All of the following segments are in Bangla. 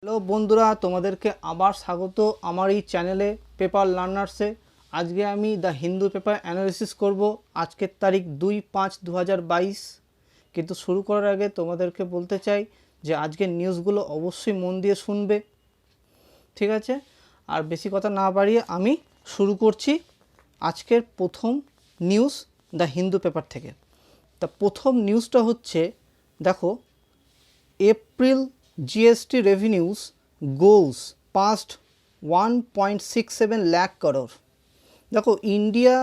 হ্যালো বন্ধুরা, তোমাদেরকে আবার স্বাগত আমার এই চ্যানেলে পেপার লার্নার্সে। আজকে আমি দ্য হিন্দু পেপার অ্যানালিসিস করব। আজকের তারিখ 2/5/2022। কিন্তু শুরু করার আগে তোমাদেরকে বলতে চাই যে আজকের নিউজগুলো অবশ্যই মন দিয়ে শুনবে, ঠিক আছে? আর বেশি কথা না বাড়িয়ে আমি শুরু করছি আজকের প্রথম নিউজ দ্য হিন্দু পেপার থেকে। তা প্রথম নিউজটা হচ্ছে, দেখো, April GST revenues goes past 1.67 lakh crore. देखो, India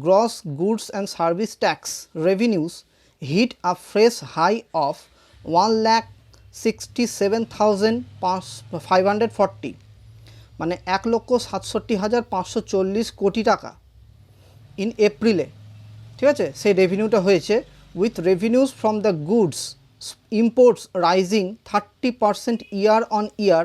gross goods and service tax revenues hit a fresh high of 1,67,540 মানে 1,67,540 কোটি টাকা ইন এপ্রিলে, ঠিক আছে? সেই রেভিনিউটা হয়েছে, with revenues from the goods imports rising 30% year on year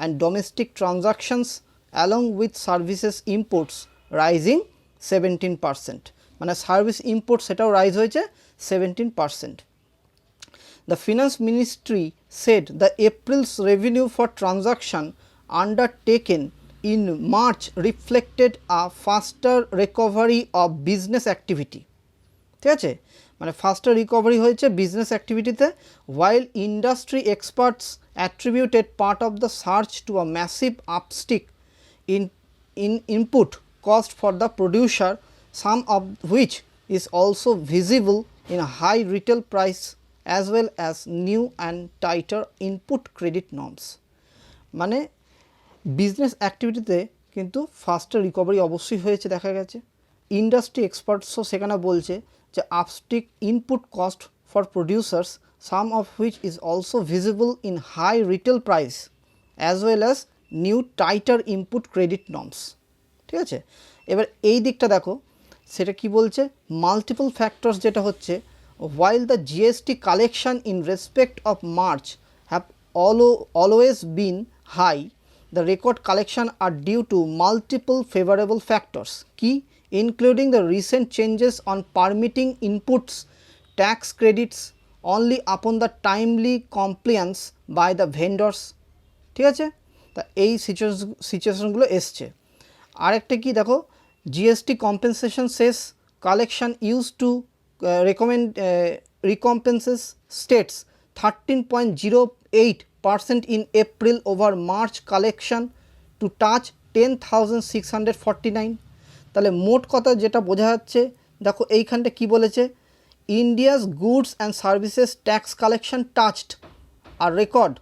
and domestic transactions along with services imports rising 17%. মানে সার্ভিস ইম্পোর্ট সেটাও রাইজ হয়েছে 17%. The finance ministry said the April's revenue for transaction undertaken in March reflected a faster recovery of business activity. ঠিক আছে, মানে ফাস্টার রিকভারি হয়েছে business অ্যাক্টিভিটিতে, while industry experts attributed part of the surge to a massive upstick in input cost for the producer, some of which is also visible in a high retail price as well as new and tighter input credit norms. মানে বিজনেস অ্যাক্টিভিটিতে কিন্তু ফাস্টার রিকভারি অবশ্যই হয়েছে দেখা গেছে। ইন্ডাস্ট্রি এক্সপার্টসও সেখানে বলছে যে uptick input cost for producers, some of which is also visible in high retail price as well as new tighter input credit norms. ঠিক আছে, এবার এই দিকটা দেখো, সেটা কি বলছে, মাল্টিপল ফ্যাক্টরস যেটা হচ্ছে, while the GST collection in respect of March have always been high, the record collection are due to multiple favorable factors, key including the recent changes on permitting inputs tax credits only upon the timely compliance by the vendors. ঠিক আছে, তা এই সিচুয়েশনগুলো এসছে। আরেকটা কি দেখো, জিএসটি কম্পেনসেশন শেষ, collection use to recompenses states 13.08% in April over March collection to touch 10,649. তাহলে মোট কথা যেটা বোঝা যাচ্ছে, দেখো এইখানটা কি বলেছে, India's goods and services tax collection touched আর record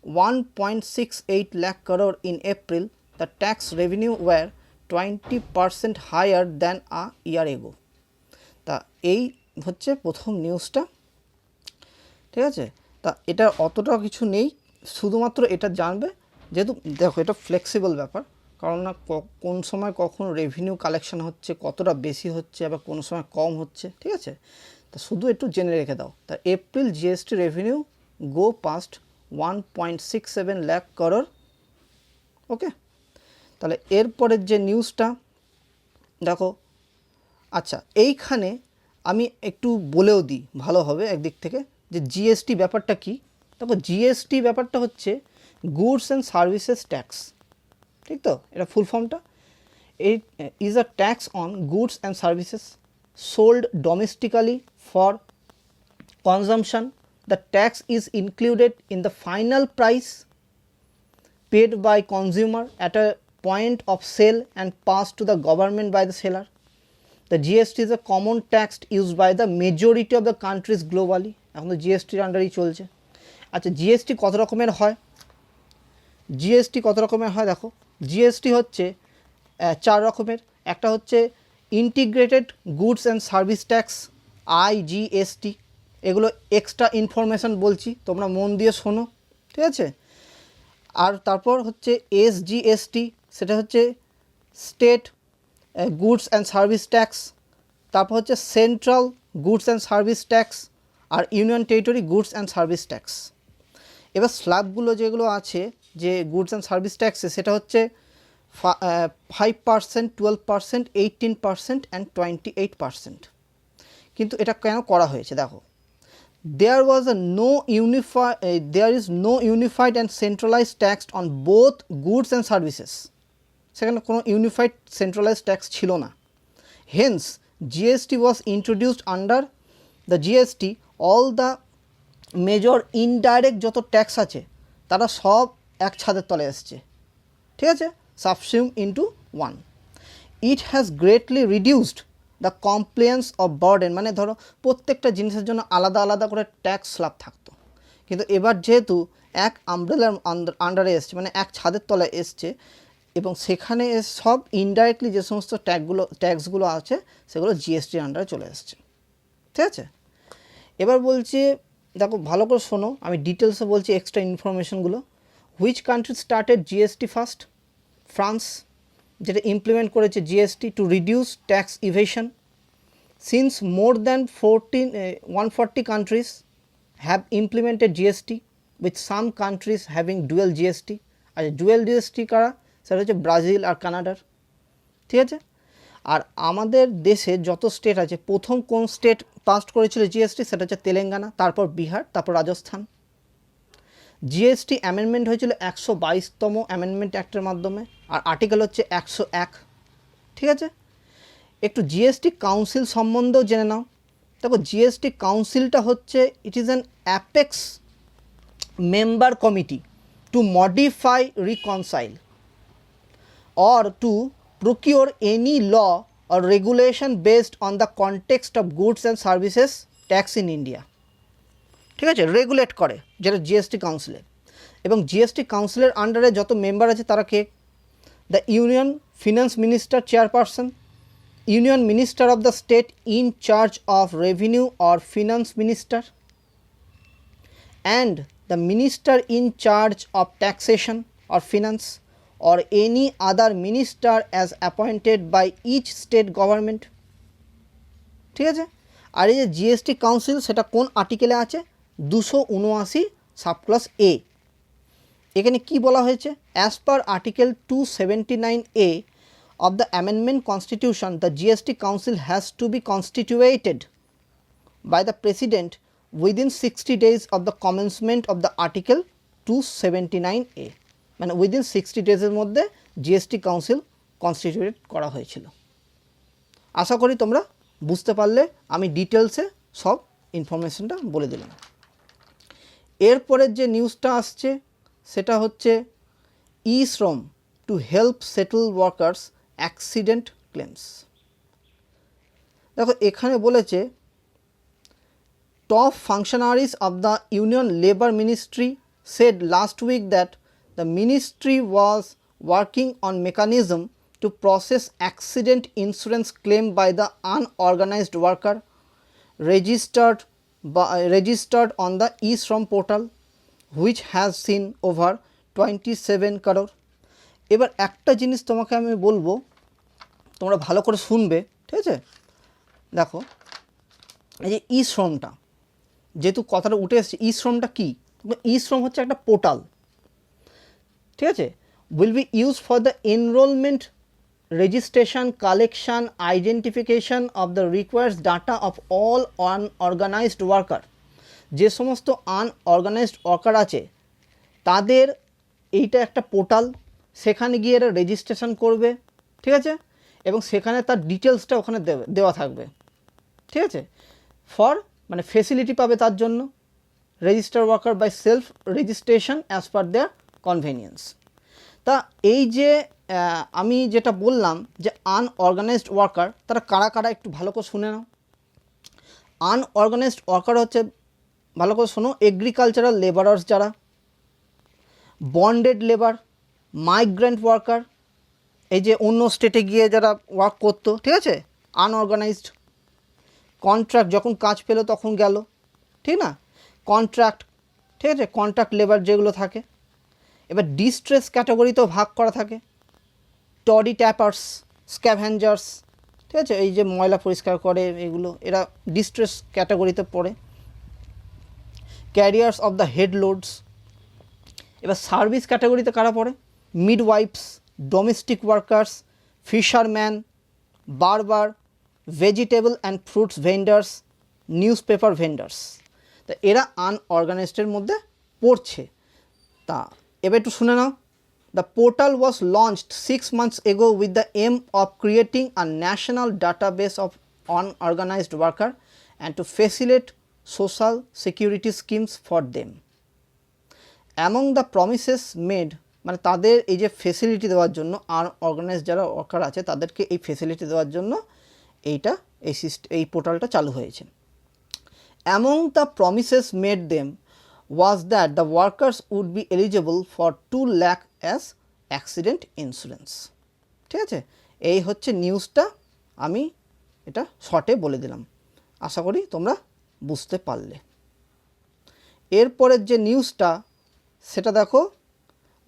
1.68 lakh crore in April. The tax revenue were 20% higher than a year ago. তা এই হচ্ছে প্রথম নিউজটা, ঠিক আছে? তা এটা অতটা কিছু নেই, শুধুমাত্র এটা জানবে, যেহেতু দেখো এটা ফ্লেক্সিবল ব্যাপার, কারণ না কোন সময় কখন রেভিনিউ কালেকশন হচ্ছে, কতটা বেশি হচ্ছে, আবার কোন সময় কম হচ্ছে, ঠিক আছে? তা শুধু একটু জেনে রেখে দাও। তা April GST revenue go past 1.67 lakh crore। ওকে, তাহলে এরপরের যে নিউজটা দেখো, আচ্ছা এইখানে আমি একটু বলেও দিই ভালো হবে একদিক থেকে, যে জিএসটি ব্যাপারটা কি। দেখো, জিএসটি ব্যাপারটা হচ্ছে গুডস অ্যান্ড সার্ভিসেস ট্যাক্স, ঠিক তো? এটা ফুল ফর্মটা, it is a tax on goods and services sold domestically for consumption. The tax is included in the final price paid by consumer at a point of sale and passed to the government by the seller. The GST is a common tax used by the majority of the countries globally. এখন তো জিএসটির আন্ডারেই চলছে। আচ্ছা, জিএসটি কত রকমের হয়? জিএসটি কত রকমের হয় দেখো, জিএসটি হচ্ছে 4 রকমের। একটা হচ্ছে integrated goods and service tax, IGST. এগুলো এক্সট্রা ইনফরমেশান বলছি, তোমরা মন দিয়ে শোনো, ঠিক আছে? আর তারপর হচ্ছে এসজিএসটি, সেটা হচ্ছে state goods and service tax. তারপর হচ্ছে central goods and service tax, আর union territory goods and service tax. এবার স্ল্যাবগুলো যেগুলো আছে যে গুডস অ্যান্ড সার্ভিস ট্যাক্সে, সেটা হচ্ছে 5%, 12%, 18% অ্যান্ড 28%। কিন্তু এটা কেন করা হয়েছে দেখো, there is no unified and centralized tax on both goods and services. সেখানে কোনো ইউনিফাইড সেন্ট্রালাইজড ট্যাক্স ছিল না। Hence GST was introduced under the GST all the major indirect যত ট্যাক্স আছে তারা সব এক ছাদের তলে এসছে, ঠিক আছে, subsume into one. It has greatly reduced the compliance of burden, মানে ধরো প্রত্যেকটা জিনিসের জন্য আলাদা আলাদা করে ট্যাক্স স্ল্যাব থাকতো, কিন্তু এবার যেহেতু এক আমব্রেলার আন্ডারে এসছে, মানে এক ছাদের তলায় এসছে, এবং সেখানে সব ইনডাইরেক্টলি যে সমস্ত ট্যাক্সগুলো আছে সেগুলো জিএসটির আন্ডারে চলে এসছে, ঠিক আছে। এবার বলছি, দেখো ভালো করে শোনো, আমি ডিটেলসে বলছি এক্সট্রা ইনফরমেশনগুলো। Which country started GST first? France, যেটা ইমপ্লিমেন্ট করেছে GST to reduce tax evasion. Since more than 140 countries have implemented GST with some countries having dual GST. আচ্ছা, ডুয়েল জিএসটি কারা? সেটা হচ্ছে ব্রাজিল আর কানাডার, ঠিক আছে। আর আমাদের দেশে যত স্টেট আছে, প্রথম কোন স্টেট পাস করেছিল জিএসটি? সেটা হচ্ছে তেলেঙ্গানা, তারপর বিহার, তারপর রাজস্থান। জিএসটি অ্যামেন্ডমেন্ট হয়েছিল 122তম অ্যামেন্ডমেন্ট অ্যাক্টের মাধ্যমে, আর আর্টিকেল হচ্ছে 101, ঠিক আছে। একটু জিএসটি কাউন্সিল সম্বন্ধেও জেনে নাও। দেখো, জিএসটি কাউন্সিলটা হচ্ছে it is an apex member committee to modify, reconcile or to procure any law or regulation based on the context of goods and services tax in India, ঠিক আছে, রেগুলেট করে যেটা জিএসটি কাউন্সিলে। এবং জিএসটি কাউন্সিলের আন্ডারে যত মেম্বার আছে তারা কে? The union finance minister chairperson, union minister of the state in charge of revenue or finance minister, and the minister in charge of taxation or finance or any other minister as appointed by each state government, ঠিক আছে। আর এই যে জিএসটি কাউন্সিল সেটা কোন আর্টিকেলে আছে? 279 সাবক্লাস এ। এখানে কি বলা হয়েছে? As per article 279A of the amendment constitution, the GST council has to be constituted by the president within 60 days of the commencement of the article 279A, মানে উইদিন 60 ডেজের মধ্যে জিএসটি কাউন্সিল কনস্টিটিউট করা হয়েছিল। আশা করি তোমরা বুঝতে পারলে, আমি ডিটেলসে সব ইনফরমেশনটা বলে দিলাম। এরপরের যে নিউজটা আসছে সেটা হচ্ছে e-Shram to help settle workers accident claims. দেখো, এখানে বলেছে top functionaries of the union labour ministry said last week that the ministry was working on mechanism to process accident insurance claim by the unorganized worker registered on the e-shram portal, which has seen over 27 crore. এবার একটা জিনিস তোমাকে আমি বলবো, তোমরা ভালো করে শুনবে, ঠিক আছে। দেখো, এই যে ই-শ্রমটা, যেহেতু কথাটা উঠে এসছে, ই-শ্রমটা কী? ই-শ্রম হচ্ছে একটা পোর্টাল, ঠিক আছে। Will be use for the enrolment, registration, collection, identification of the requires data off all unorganised worker. যে সমস্ত আনঅর্গানাইজড ওয়ার্কার আছে তাদের এইটা একটা পোর্টাল, সেখানে গিয়ে এরা রেজিস্ট্রেশন করবে, ঠিক আছে, এবং সেখানে তার ডিটেলসটা ওখানে দেওয়া থাকবে, ঠিক আছে। ফর মানে ফেসিলিটি পাবে তার জন্য, register worker by self registration as per their convenience. তা এই যে আমি যেটা বললাম যে আনঅর্গানাইজড ওয়ার্কার, তারা কারা কারা একটু ভালো করে শুনে নাও। আনঅর্গানাইজড ওয়ার্কার হচ্ছে, ভালো করে শোনো, এগ্রিকালচারাল লেবারার্স যারা, বন্ডেড লেবার, মাইগ্রেন্ট ওয়ার্কার, এই যে অন্য স্টেটে গিয়ে যারা ওয়ার্ক করতো, ঠিক আছে, আনঅর্গানাইজড। কন্ট্রাক্ট, যখন কাজ পেলো তখন গেল, ঠিক না, কন্ট্রাক্ট, ঠিক আছে, কন্ট্রাক্ট লেবার যেগুলো থাকে। এবার ডিস্ট্রেস ক্যাটাগরিতেও ভাগ করা থাকে, টডি ট্যাপার্স, স্ক্যাভেঞ্জার্স, ঠিক আছে, এই যে ময়লা পরিষ্কার করে এগুলো, এরা ডিস্ট্রেস ক্যাটাগরিতে পড়ে। Carriers of the head loads. এবার সার্ভিস ক্যাটাগরিতে কারা পড়ে? মিডওয়াইফস, ডোমেস্টিক ওয়ার্কার্স, ফিশারম্যান, বারবার, vegetable and fruits vendors, news paper vendors. তা এরা আনঅর্গানাইজডের মধ্যে পড়ছে। তা এবার একটু শুনে নাও। The portal was launched 6 months ago with the aim of creating a national database of unorganized worker and to facilitate social security schemes for them. Among the promises made, মানে তাদের এই যে ফেসিলিটি দেওয়ার জন্য আনঅর্গানাইজড যারা ওয়ার্কার আছে তাদেরকে এই ফেসিলিটি দেওয়ার জন্য এই পোর্টালটা চালু হয়েছে। Among the promises made them was that the workers would be eligible for 2 lakh as accident insurance. ঠিক আছে, এই হচ্ছে নিউজটা, আমি এটা শর্টে বলে দিলাম, আশা করি তোমরা বুঝতে পারলে। এরপরের যে নিউজটা সেটা দেখো,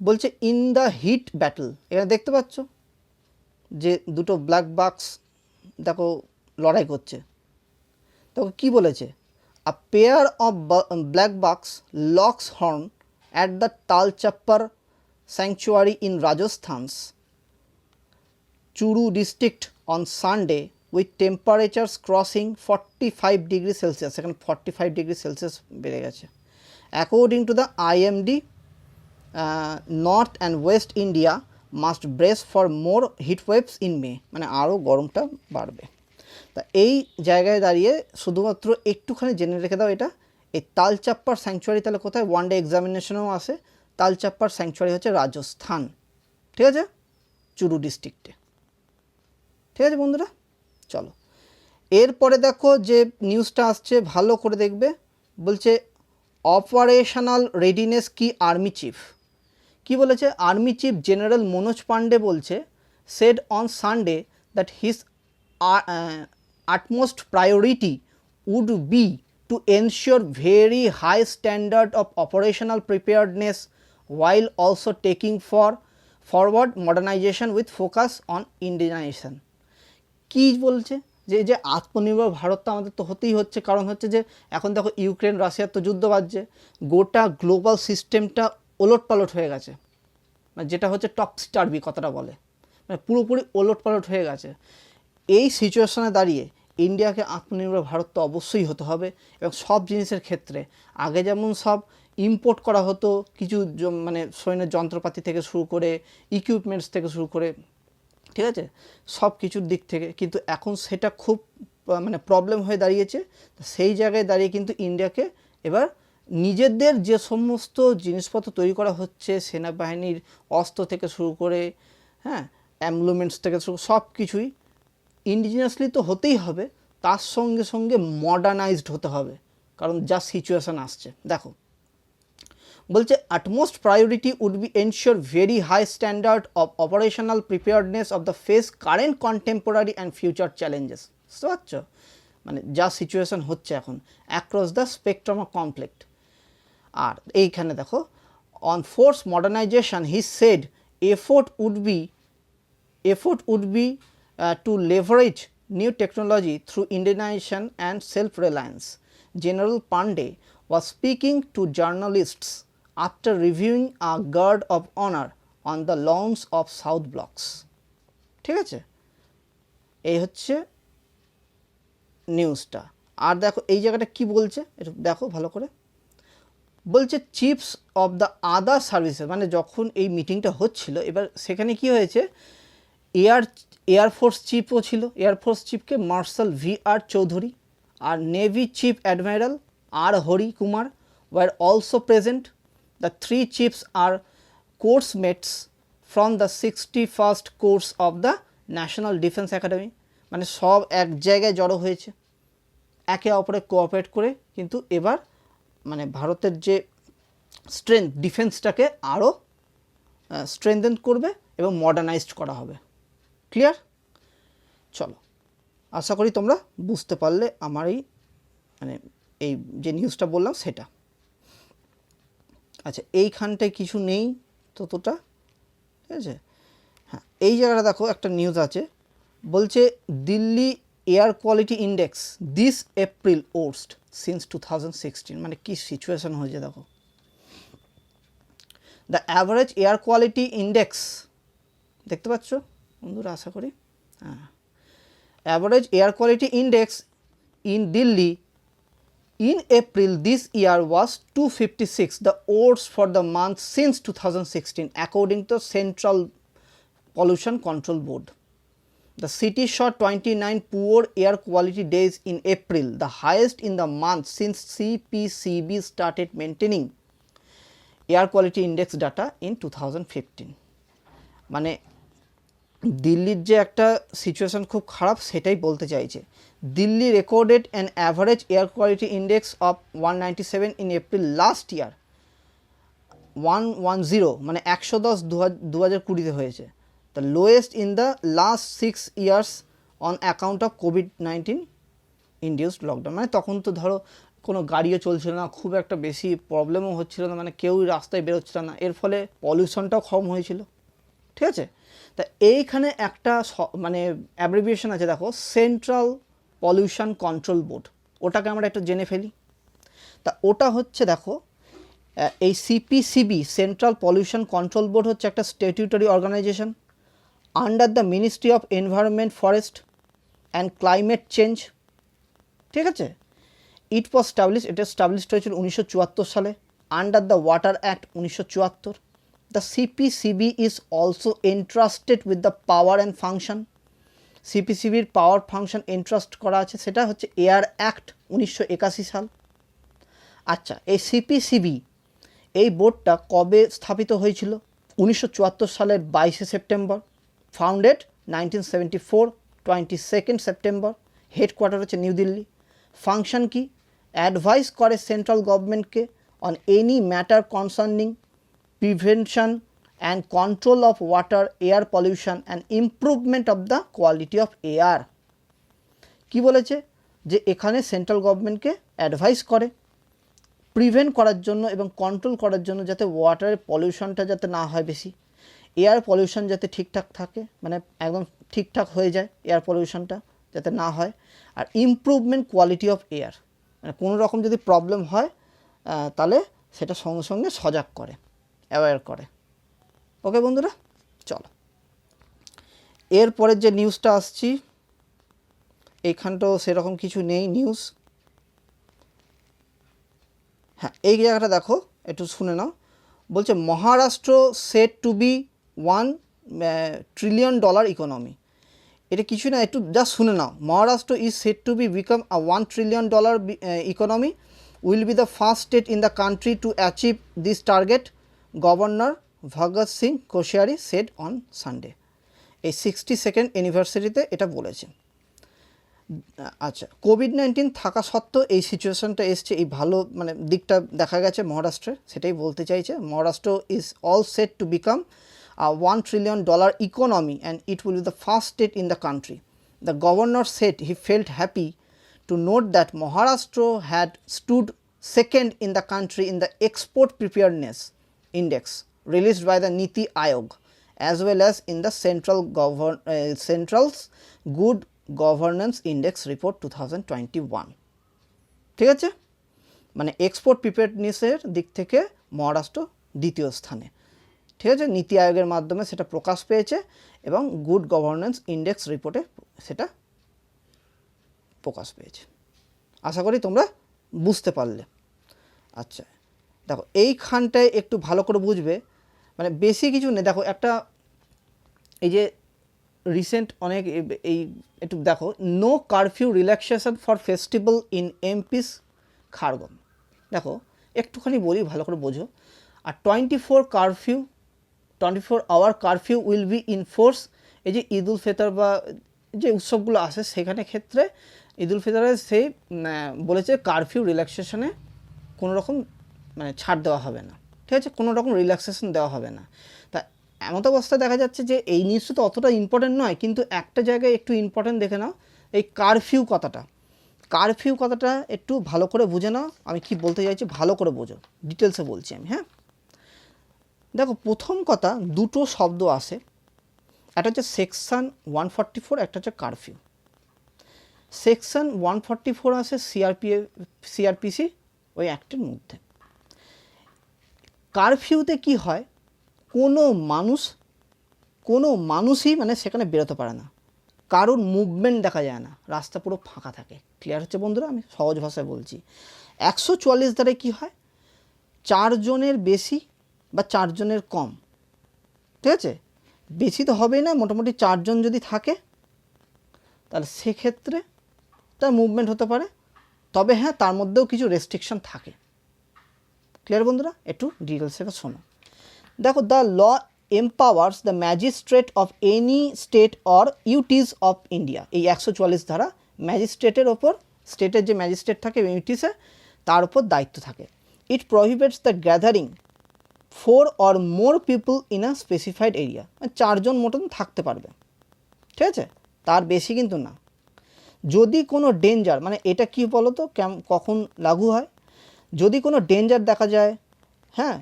বলছে ইন দ্য হিট ব্যাটল। এখানে দেখতে পাচ্ছ যে দুটো ব্ল্যাক বাক্স দেখো লড়াই করছে। দেখো কি বলেছে, a pair of black bucks locks horn at the Talchappar sanctuary in Rajasthan's Churu district on Sunday with temperatures crossing 45 degrees Celsius. এখানে 45 degrees Celsius বেড়ে গেছে। According to the IMD, North and West India must brace for more heat waves in May, মানে আরও গরমটা বাড়বে। তা এই জায়গায় দাঁড়িয়ে শুধুমাত্র একটুখানি জেনে রেখে দাও, এটা এই তালচাপ্পার স্যাংচুয়ারি তাহলে কোথায়, ওয়ান ডে এক্সামিনেশনেও আসে। তালচাপ্পার স্যাংচুয়ারি হচ্ছে রাজস্থান, ঠিক আছে, চুরু ডিস্ট্রিক্টে। ঠিক আছে বন্ধুরা, চলো এরপরে দেখো যে নিউজটা আসছে, ভালো করে দেখবে। বলছে অপারেশনাল রেডিনেস কি আর্মি চিফ, কি বলেছে, army chief general Manoj Pande বলছে said on Sunday that his utmost priority would be to ensure very high standard of operational preparedness while also taking forward modernization with focus on Indianization. কি বলছে যে যে আত্মনির্ভর ভারতটা আমাদের তো হতেই হচ্ছে, কারণ হচ্ছে যে এখন দেখো ইউক্রেন রাশিয়ার তো যুদ্ধ বাজছে, গোটা গ্লোবাল সিস্টেমটা ওলটপালট হয়ে গেছে, মানে যেটা হচ্ছে টপসি টার্ভি কথাটা বলে, মানে পুরোপুরি ওলটপালট হয়ে গেছে। এই সিচুয়েশনে দাঁড়িয়ে ইন্ডিয়াকে আত্মনির্ভর ভারত তো অবশ্যই হতে হবে, এবং সব জিনিসের ক্ষেত্রে আগে যেমন সব ইম্পোর্ট করা হতো কিছু মানে সৈন্যের যন্ত্রপাতি থেকে শুরু করে ইকুইপমেন্টস থেকে শুরু করে, ঠিক আছে, সব কিছুর দিক থেকে, কিন্তু এখন সেটা খুব মানে প্রবলেম হয়ে দাঁড়িয়েছে। সেই জায়গায় দাঁড়িয়ে কিন্তু ইন্ডিয়াকে এবার নিজেদের যে সমস্ত জিনিসপত্র তৈরি করা হচ্ছে, সেনাবাহিনীর অস্ত্র থেকে শুরু করে, হ্যাঁ, অ্যাম্বুলেন্স থেকে শুরু সব কিছুই ইন্ডিজিনাসলি তো হতেই হবে, তার সঙ্গে সঙ্গে মডার্নাইজড হতে হবে, কারণ যা সিচুয়েশান আসছে। দেখো বলছে utmost priority would be ensure very high standard of operational preparedness of the face current contemporary and future challenges. বুঝতে পারছো, মানে যা সিচুয়েশান হচ্ছে এখন across the spectrum of conflict. আর এইখানে দেখো on force modernisation he said effort would be to leverage new technology through Indianization and self-reliance. General Pandey was speaking to journalists after reviewing a guard of honor on the lawns of South Blocks. ঠিক আছে, এই হচ্ছে নিউজটা। আর দেখো এই জায়গাটা কি বলছে, এটা দেখো ভালো করে। বলছে chiefs of the other services, মানে যখন এই মিটিংটা হচ্ছিল, এবার সেখানে কি হয়েছে, এয়ারফোর্স চিফও ছিল, এয়ারফোর্স চিফকে মার্শাল VR চৌধুরী, আর navy chief admiral R Hari Kumar were also present. The 3 chiefs are course mates from the 61st course of the national defence academy, মানে সব এক জায়গায় জড়ো হয়েছে, একে অপরে কোঅপারেট করে কিন্তু এবার মানে ভারতের যে স্ট্রেংথ ডিফেন্সটাকে আরও স্ট্রেংথেন করবে এবং মডার্নাইজড করা হবে। ক্লিয়ার? চলো, আশা করি তোমরা বুঝতে পারলে আমার এই মানে এই যে নিউজটা বললাম সেটা। আচ্ছা, এইখানটায় কিছু নেই ততটা, ঠিক আছে। হ্যাঁ, এই জায়গাটা দেখো একটা নিউজ আছে, বলছে Delhi air quality index this April worst since 2016, মানে কি সিচুয়েশন হয়েছে দেখো। The average air quality index দেখতে পাচ্ছ বন্ধুরা, আশা করি। হ্যাঁ, average air quality index in Delhi In April this year was 256, the worst for the month since 2016 according to Central Pollution Control Board. The city saw 29 poor air quality days in April, the highest in the month since CPCB started maintaining air quality index data in 2015. মানে দিল্লির যে একটা সিচুয়েশন খুব খারাপ সেটাই বলতে চাইছে। Delhi recorded an average air quality index of 197 in April last year. 110 মানে 110 2020 হয়েছে, the lowest in the last 6 years on account of COVID-19 induced lockdown. মানে তখন তো ধরো কোনো গাড়িও চলছিল না, খুব একটা বেশি প্রবলেমও হচ্ছিল না, মানে কেউই রাস্তায় বেরোচ্ছিল না, এর ফলে পলিউশনটাও কম হয়েছিল। ঠিক আছে, তা এইখানে একটা মানে অ্যাব্রিভিয়েশন আছে দেখো, সেন্ট্রাল পলিউশন কন্ট্রোল বোর্ড, ওটাকে আমরা একটু জেনে ফেলি। তা ওটা হচ্ছে দেখো এই CPCB central pollution control board হচ্ছে একটা statutory organisation under the ministry of environment forest and climate change. ঠিক আছে, এটা স্টাবলিশড হয়েছিল 1974 সালে under the water act 1974। The CPCB is also entrusted with the power and function. CPCBর পাওয়ার ফাংশন এন্ট্রাস্ট করা আছে, সেটা হচ্ছে এয়ার অ্যাক্ট 1981 সাল। আচ্ছা, এই সিপিসিবি এই বোর্ডটা কবে স্থাপিত হয়েছিল? 1974 সালের 22 সেপ্টেম্বর। Founded 1974 22 September. হেডকোয়ার্টার হচ্ছে নিউ দিল্লি। ফাংশন কি? অ্যাডভাইস করে সেন্ট্রাল গভর্নমেন্টকে on any matter concerning prevention and control of water air pollution and improvement of the quality of air। কি বলেছে যে এখানে সেন্ট্রাল গভর্নমেন্টকে অ্যাডভাইস করে প্রিভেন্ট করার জন্য এবং কন্ট্রোল করার জন্য, যাতে ওয়াটারের পলিউশনটা যাতে না হয় বেশি, এয়ার পলিউশন যাতে ঠিকঠাক থাকে, মানে একদম ঠিকঠাক হয়ে যায়, এয়ার পলিউশনটা যাতে না হয়, আর ইমপ্রুভমেন্ট কোয়ালিটি অফ এয়ার, মানে কোনো রকম যদি প্রবলেম হয় তাহলে সেটা সঙ্গে সঙ্গে সজাগ করে, অ্যাওয়্যার করে। ওকে বন্ধুরা, চলো এরপরের যে নিউজটা আসছি, এইখানটাও সেরকম কিছু নেই নিউজ। হ্যাঁ, এই জায়গাটা দেখো, একটু শুনে নাও। বলছে Maharashtra set to be $1 trillion economy. এটা কিছু না, একটু জাস্ট শুনে নাও। Maharashtra is set to be become a $1 trillion economy, will be the first state in the country to achieve this target, governor Bhagat Singh Koshyari said on Sunday. এই 62nd অ্যানিভার্সারিতে এটা বলেছে। আচ্ছা, কোভিড-19 থাকা সত্ত্বেও এই সিচুয়েশনটা এসছে, এই ভালো মানে দিকটা দেখা গেছে মহারাষ্ট্রে, সেটাই বলতে চাইছে। Maharashtra is all set to become a $1 trillion economy and it will be the first state in the country. The governor said he felt happy to note that Maharashtra had stood second in the country in the export preparedness index released by the Niti Aayog, as well as in the Central's Good Governance Index Report 2021. ঠিক আছে, মানে এক্সপোর্ট প্রিপেয়ারনেসের দিক থেকে মহারাষ্ট্র দ্বিতীয় স্থানে। ঠিক আছে, নীতি আয়োগের মাধ্যমে সেটা প্রকাশ পেয়েছে এবং গুড গভর্নেন্স ইন্ডেক্স রিপোর্টে সেটা প্রকাশ পেয়েছে। আশা করি তোমরা বুঝতে পারলে। আচ্ছা দেখো, এইখানটায় একটু ভালো করে বুঝবে, মানে বেশি কিছু নেই। দেখো একটা এই যে রিসেন্ট অনেক এই একটু দেখো, no curfew relaxation for festival in MP's Khargone. দেখো একটুখানি বলি, ভালো করে বোঝো। আর 24 hour curfew will be in force. এই যে ঈদ উল ফিতর বা যে উৎসবগুলো আসে সেখানে ক্ষেত্রে ঈদ উল ফিতরে সেই বলেছে কারফিউ রিল্যাক্সেশনে কোনো রকম মানে ছাড় দেওয়া হবে না। ঠিক আছে, কোনো রকম রিল্যাক্সেশন দেওয়া হবে না। তা এমন অবস্থায় দেখা যাচ্ছে যে এই নিউজটা তো অতটা ইম্পর্টেন্ট নয়, কিন্তু একটা জায়গায় একটু ইম্পর্টেন্ট দেখে নাও, এই কারফিউ কথাটা একটু ভালো করে বুঝে নাও। আমি কি বলতে চাইছি ভালো করে বোঝো, ডিটেলসে বলছি আমি। হ্যাঁ দেখো, প্রথম কথা দুটো শব্দ আসে, একটা হচ্ছে সেকশন 144, একটা হচ্ছে কারফিউ। সেকশন 144 আসে সিআরপিসি ওই অ্যাক্টের মধ্যে। কারফিউতে কি হয়, কোনো মানুষই মানে সেখানে বেরোতে পারে না, কারোর মুভমেন্ট দেখা যায় না, রাস্তা পুরো ফাঁকা থাকে। ক্লিয়ার হচ্ছে বন্ধুরা? আমি সহজ ভাষায় বলছি। 144 ধারায় কী হয়, 4 জনের বেশি বা 4 জনের কম, ঠিক আছে, বেশি তো হবেই না, মোটামুটি 4 জন যদি থাকে তাহলে সেক্ষেত্রে তার মুভমেন্ট হতে পারে, তবে হ্যাঁ তার মধ্যেও কিছু রেস্ট্রিকশন থাকে। ক্লিয়ার বন্ধুরা? একটু ডিটেলস এবার শোনো। দেখো, the law empowers the magistrate of any state or UTs of India. এই 144 ধারা ম্যাজিস্ট্রেটের ওপর, স্টেটের যে ম্যাজিস্ট্রেট থাকে ইউটিসে, তার উপর দায়িত্ব থাকে। It prohibits the gathering 4 or more people in a specified area, 4 জন মতন থাকতে পারবে, ঠিক আছে, তার বেশি কিন্তু না। যদি কোনো ডেঞ্জার, মানে এটা কি বলো তো কখন লাগু হয়, যদি কোনো ডেঞ্জার দেখা যায়, হ্যাঁ,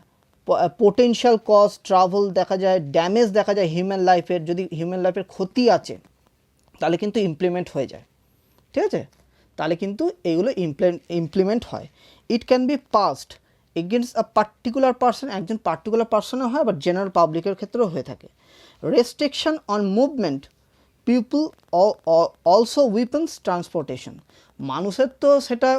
পোটেনশিয়াল কজ ট্রাভেল দেখা যায়, ড্যামেজ দেখা যায় হিউম্যান লাইফের, যদি হিউম্যান লাইফের ক্ষতি আছে তাহলে কিন্তু ইমপ্লিমেন্ট হয়ে যায়, ঠিক আছে, তাহলে কিন্তু এগুলো ইমপ্লিমেন্ট হয়। It can be passed against a particular person, একজন পার্টিকুলার পার্সনও হয়, আবার জেনারেল পাবলিকের ক্ষেত্রেও হয়ে থাকে। Restriction on movement people also weapons transportation, মানুষের তো সেটা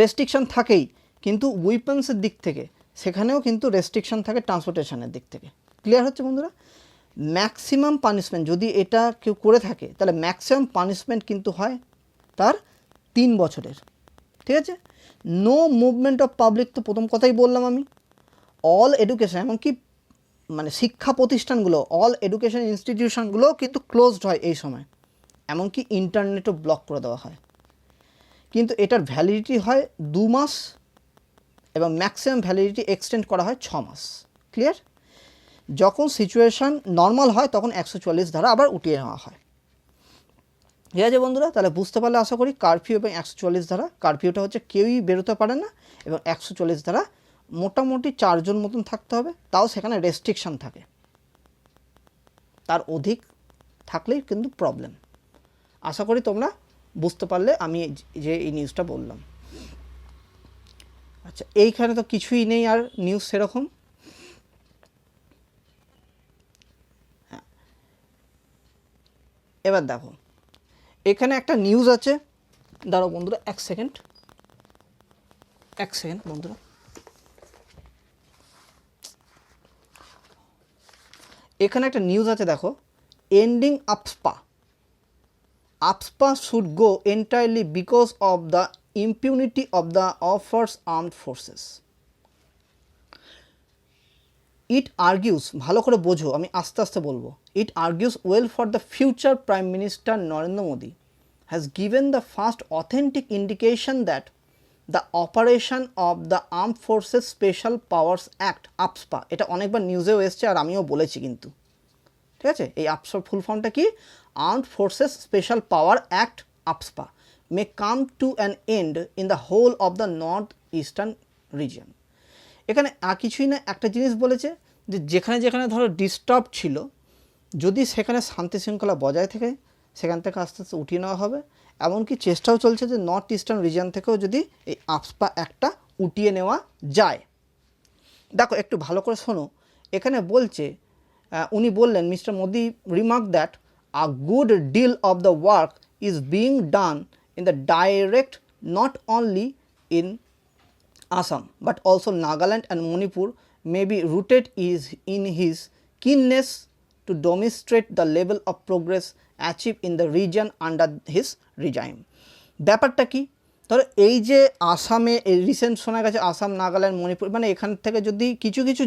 রেস্ট্রিকশন থাকেই, কিন্তু উইপন্সের দিক থেকে সেখানেও কিন্তু রেস্ট্রিকশন থাকে ট্রান্সপোর্টেশনের দিক থেকে। ক্লিয়ার হচ্ছে বন্ধুরা? ম্যাক্সিমাম পানিশমেন্ট যদি এটা কেউ করে থাকে তাহলে ম্যাক্সিমাম পানিশমেন্ট কিন্তু হয় তার 3 বছরের, ঠিক আছে। নো মুভমেন্ট অফ পাবলিক, তো প্রথম কথাই বললাম আমি, অল এডুকেশন, এমনকি মানে শিক্ষা প্রতিষ্ঠানগুলো, অল এডুকেশন ইনস্টিটিউশনগুলো কিন্তু ক্লোজড হয় এই সময়, এমনকি ইন্টারনেটও ব্লক করে দেওয়া হয়। কিন্তু এটার ভ্যালিডিটি হয় 2 মাস এবং ম্যাক্সিমাম ভ্যালিডিটি এক্সটেন্ড করা হয় 6 মাস। ক্লিয়ার? যখন সিচুয়েশান নর্মাল হয় তখন 144 ধারা আবার উঠিয়ে নেওয়া হয়। ঠিক আছে বন্ধুরা? তাহলে বুঝতে পারলে আশা করি কারফিউ এবং 144 ধারা, কারফিউটা হচ্ছে কেউই বেরোতে পারে না, এবং 144 ধারা মোটামুটি 4 জন মতন থাকতে হবে, তাও সেখানে রেস্ট্রিকশান থাকে, তার অধিক থাকলেই কিন্তু প্রবলেম। আশা করি তোমরা বুঝতে পারলে আমি যে এই নিউজটা বললাম। আচ্ছা, এইখানে তো কিছুই নেই আর নিউজ সেরকম। হ্যাঁ, এবার দেখো এখানে একটা নিউজ আছে, দাঁড়াও বন্ধুরা এক সেকেন্ড বন্ধুরা, এখানে একটা নিউজ আছে দেখো, ending AFSPA should go entirely because of the impunity of the offers armed forces. It argues, ভালো করে বোঝো, আমি আস্তে আস্তে বলবো। It argues well for the future prime minister Narendra Modi has given the first authentic indication that the operation of the Armed Forces Special Powers Act APSPA, এটা অনেকবার নিউজেও এসছে আর আমিও বলেছি কিন্তু, ঠিক আছে। এই APSPA ফুল ফর্মটা কি? Armed Forces Special Power Act APSPA may come to an end in the whole of the north eastern region। এখানে আর কিছুই না, একটা জিনিস বলেছে যে যেখানে যেখানে ধরো ডিস্টার্ব ছিল, যদি সেখানে শান্তি শৃঙ্খলা বজায় থাকে সেখান থেকে আস্তে আস্তে উঠিয়ে নেওয়া হবে। এমনকি চেষ্টাও চলছে যে নর্থ ইস্টার্ন রিজিয়ন থেকেও যদি এই আপসপা একটা উঠিয়ে নেওয়া যায়। দেখো একটু ভালো করে শোনো, এখানে বলছে, উনি বললেন, mister Modi remark that a good deal of the work is being done in the direct not only in Assam but also Nagaland and Manipur may be rooted in his keenness to demonstrate the level of progress achieved in the region under his regime। ব্যাপারটা কি? ধরো এই যে আসামে রিসেন্ট শোনা গেছে আসাম, নাগাল্যান্ড, মণিপুর, মানে এখান থেকে যদি কিছু কিছু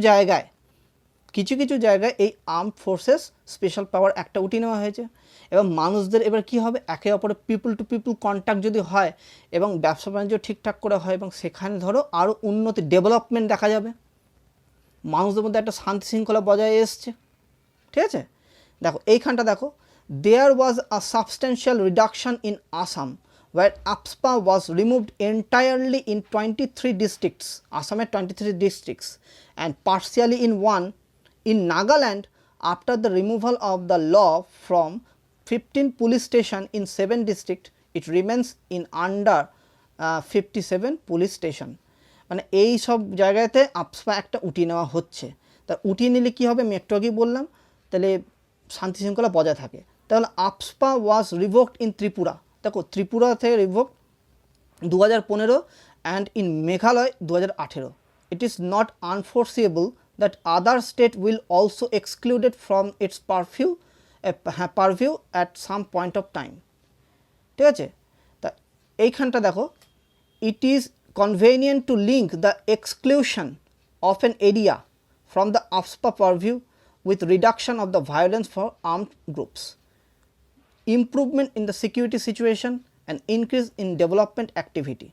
জায়গায় এই আর্মড ফোর্সেস স্পেশাল পাওয়ার একটা উঠিয়ে নেওয়া হয়েছে, এবং মানুষদের এবার কি হবে, একে অপরের পিপল টু পিপল কন্ট্যাক্ট যদি হয় এবং ব্যবসা বাণিজ্য ঠিকঠাক করে হয়, এবং সেখানে ধরো আরও উন্নতি ডেভেলপমেন্ট দেখা যাবে, মানুষদের মধ্যে একটা শান্তি শৃঙ্খলা বজায় এসছে, ঠিক আছে। দেখো এইখানটা দেখো, there was a substantial reduction in Assam where APSPA was removed entirely in 23 districts, Assam's 23 districts, and partially in one in Nagaland after the removal of the law from 15 police stations in 7 districts. It remains in under 57 police station। মানে এই সব জায়গাতে আপসপা একটা উঠিয়ে নেওয়া হচ্ছে। তা উঠিয়ে নিলে কী হবে, আমি একটু আগেই বললাম, তাহলে শান্তি শৃঙ্খলা বজায় থাকে। তাহলে আপসপা ওয়াজ রিভোকড ইন ত্রিপুরা, দেখো ত্রিপুরা থেকে revoke 2015 and in Meghalaya 2018. It is not unforeseeable that other state will also excluded from its purview at some point of time. ঠিক আছে, তা এইখানটা দেখো, it is convenient to link the exclusion of an area from the AFSPA purview with reduction of the violence for armed groups, improvement in the security situation and increase in development activity.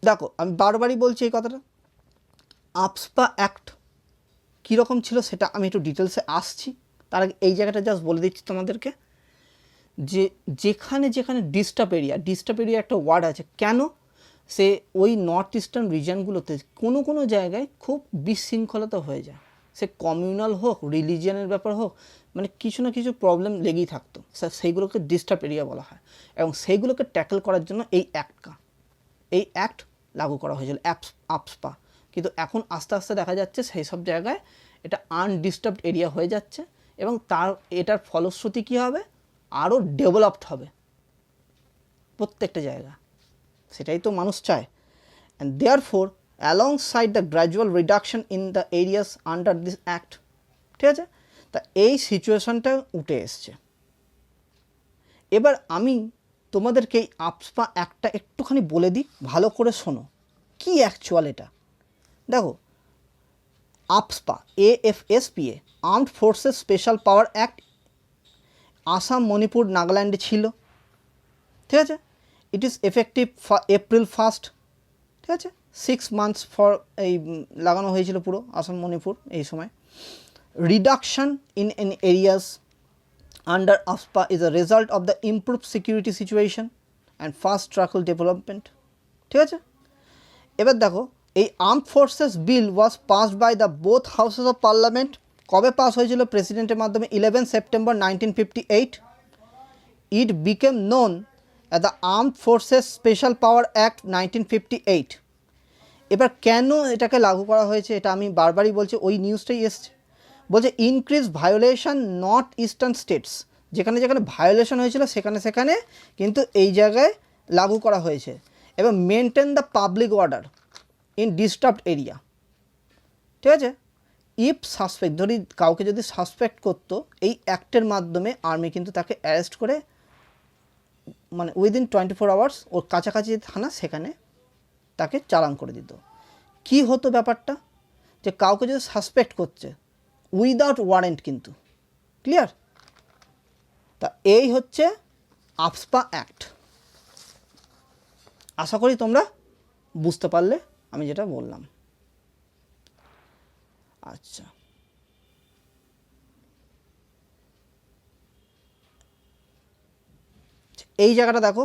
দেখো আমি বারবারই বলছি এই কথাটা, AFSPA অ্যাক্ট কীরকম ছিল সেটা আমি একটু ডিটেলসে আসছি, তার আগে এই জায়গাটা জাস্ট বলে দিচ্ছি তোমাদেরকে যে যেখানে যেখানে ডিস্টার্ব এরিয়া একটা ওয়ার্ড আছে, কেন সে ওই নর্থ ইস্টার্ন রিজনগুলোতে কোনো কোনো জায়গায় খুব বিশৃঙ্খলতা হয়ে যায়, সে কমিউনাল হোক, রিলিজিয়ানের ব্যাপার হোক, মানে কিছু না কিছু প্রবলেম লেগেই থাকতো, সেইগুলোকে ডিস্টার্ব এরিয়া বলা হয় এবং সেইগুলোকে ট্যাকেল করার জন্য এই অ্যাক্ট লাগু করা হয়েছিল AFSPA। কিন্তু এখন আস্তে আস্তে দেখা যাচ্ছে সেই সব জায়গায় এটা আনডিস্টার্বড এরিয়া হয়ে যাচ্ছে এবং এটার ফলশ্রুতি কী হবে, আরও ডেভেলপড হবে প্রত্যেকটা জায়গা, সেটাই তো মানুষ চায়। And therefore alongside the gradual reduction in the areas under this act, ঠিক আছে, তা এই সিচুয়েশনটা উঠে এসছে। এবার আমি তোমাদেরকে এই AFSPA অ্যাক্টটা একটুখানি বলে দিই, ভালো করে শোনো কি অ্যাকচুয়াল এটা। দেখো AFSPA AFSPA armed forces special power act Assam, Manipur, নাগাল্যান্ডে ছিল, ঠিক আছে। ইট ইজ এফেক্টিভ April 1, ঠিক আছে, 6 months ফর এই লাগানো হয়েছিল পুরো আসাম মণিপুর এই সময়। Reduction in areas under AFSPA is a result of the improve security situation and fast track development, ঠিক আছে। এবার দেখো এই armed forces bill was passed by the both houses of parliament. কবে পাস হয়েছিল? প্রেসিডেন্টের মাধ্যমে 11 September 1958। It became known as the armed forces special power act 1958। এবার কেন এটাকে লাগু করা হয়েছে এটা আমি বারবারই বলছি, ওই নিউজটাই এসছে, বলছে increase violation north eastern states, যেখানে যেখানে ভায়োলেশন হয়েছিল সেখানে সেখানে কিন্তু এই জায়গায় লাগু করা হয়েছে, এবং maintain the public order in disturbed area, ঠিক আছে। ইফ সাসপেক্ট, ধরি কাউকে যদি সাসপেক্ট করতো এই অ্যাক্টের মাধ্যমে আর্মি কিন্তু তাকে অ্যারেস্ট করে মানে উইদিন 24 hours ওর কাছাকাছি থানা সেখানে তাকে চালান করে দিত। কি হতো ব্যাপারটা, যে কাউকে যদি সাসপেক্ট করছে উইদাউট ওয়ারেন্ট, কিন্তু ক্লিয়ার। তা এই হচ্ছে AFSPA অ্যাক্ট। আশা করি তোমরা বুঝতে পারলে আমি যেটা বললাম। আচ্ছা, এই জায়গাটা দেখো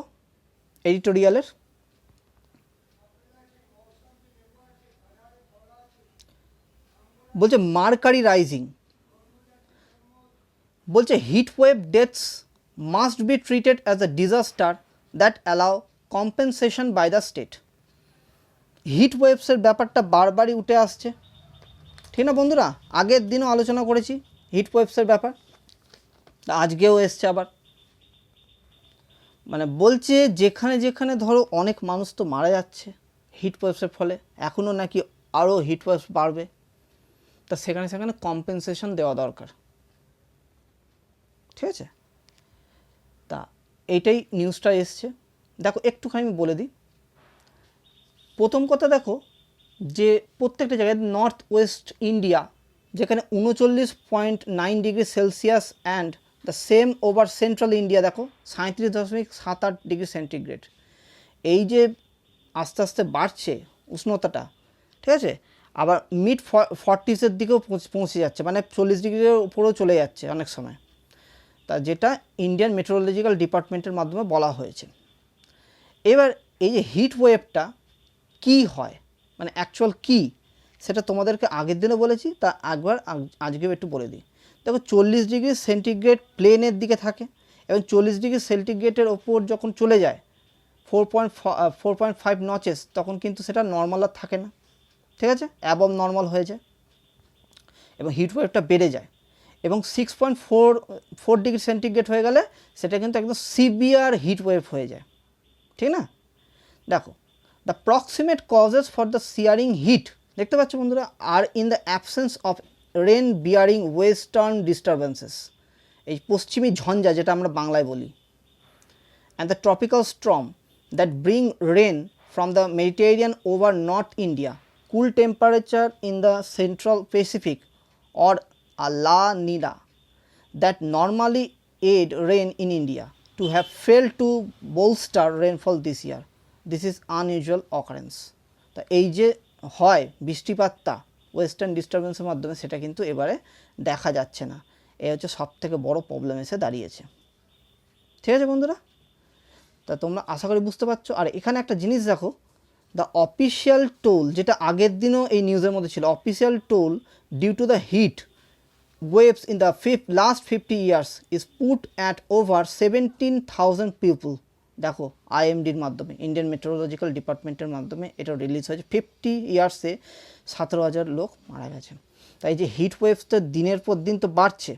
এডিটোরিয়ালের, বলছে মার্কারি রাইজিং, বলছে heat wave deaths must be treated as a disaster that allow compensation by the state. Heat ওয়েভসের ব্যাপারটা বারবারই উঠে আসছে, ঠিক না বন্ধুরা? আগের দিনও আলোচনা করেছি হিট ওয়েভসের ব্যাপার, আজকেও এসছে আবার। মানে বলছে যেখানে যেখানে ধরো অনেক মানুষ তো মারা যাচ্ছে হিট ওয়েভসের ফলে, এখনও নাকি আরও হিট ওয়েভস বাড়বে, তা সেখানে সেখানে কম্পেনসেশন দেওয়া দরকার, ঠিক আছে। তা এইটাই নিউজটা এসছে। দেখো একটুখানি আমি বলে দিই। প্রথম কথা দেখো যে প্রত্যেকটা জায়গায় নর্থ ওয়েস্ট ইন্ডিয়া যেখানে 39.9 degree Celsius and the same over central India দেখো 37.78 ডিগ্রি সেন্টিগ্রেড। এই যে আস্তে আস্তে বাড়ছে উষ্ণতাটা, ঠিক আছে, আবার মিড 40s দিকেও পৌঁছে যাচ্ছে, মানে 40 ডিগ্রির উপরেও চলে যাচ্ছে অনেক সময়, তা যেটা ইন্ডিয়ান মেট্রোলজিক্যাল ডিপার্টমেন্টের মাধ্যমে বলা হয়েছে। এবার এই যে হিট ওয়েভটা কী হয়, মানে অ্যাকচুয়াল কী, সেটা তোমাদেরকে আগের দিনও বলেছি, তা একবার আজকেও একটু বলে দিই। দেখো 40 ডিগ্রি সেন্টিগ্রেড প্লেনের দিকে থাকে এবং 40 ডিগ্রি সেন্টিগ্রেডের ওপর যখন চলে যায় 4.5 নচেস, তখন কিন্তু সেটা নর্মাল আর থাকে না, ঠিক আছে, অ্যাবভ নর্মাল হয়ে যায় এবং হিট ওয়েভটা বেড়ে যায়, এবং 6.4 ডিগ্রি সেন্টিগ্রেড হয়ে গেলে সেটা কিন্তু একদম সিভিয়ার হিট ওয়েভ হয়ে যায়, ঠিক না? দেখো, the proximate causes for the searing heat দেখতে পাচ্ছ বন্ধুরা, আর in the absence of rain bearing western disturbances, এই পশ্চিমী ঝঞ্ঝা যেটা আমরা বাংলায় বলি, and the tropical storm that bring rain from the Mediterranean over North India, cool temperature in the Central Pacific, or a La Nina that normally aid rain in India to have failed to bolster rainfall this year. This is unusual occurrence. তা এই যে হয় বৃষ্টিপাতটা ওয়েস্টার্ন ডিস্টারবেন্সের মাধ্যমে, সেটা কিন্তু এবারে দেখা যাচ্ছে না। এই হচ্ছে সবথেকে বড় প্রবলেম এসে দাঁড়িয়েছে। ঠিক আছে বন্ধুরা, তা তোমরা আশা করি বুঝতে পারছো। আর এখানে একটা জিনিস দেখো, দ্য অফিসিয়াল টোল, যেটা আগের দিনও এই নিউজের মধ্যে ছিল, official toll due to the heat waves in the last 50 years is put at over 17,000 people। দেখো আইএমডির মাধ্যমে, ইন্ডিয়ান মেট্রোলজিক্যাল ডিপার্টমেন্টের মাধ্যমে এটা রিলিজ হয়েছে। 50 ইয়ার্সে 17,000 লোক মারা গেছে। তাই যে হিট ওয়েভসটা দিনের পর দিন তো বাড়ছে।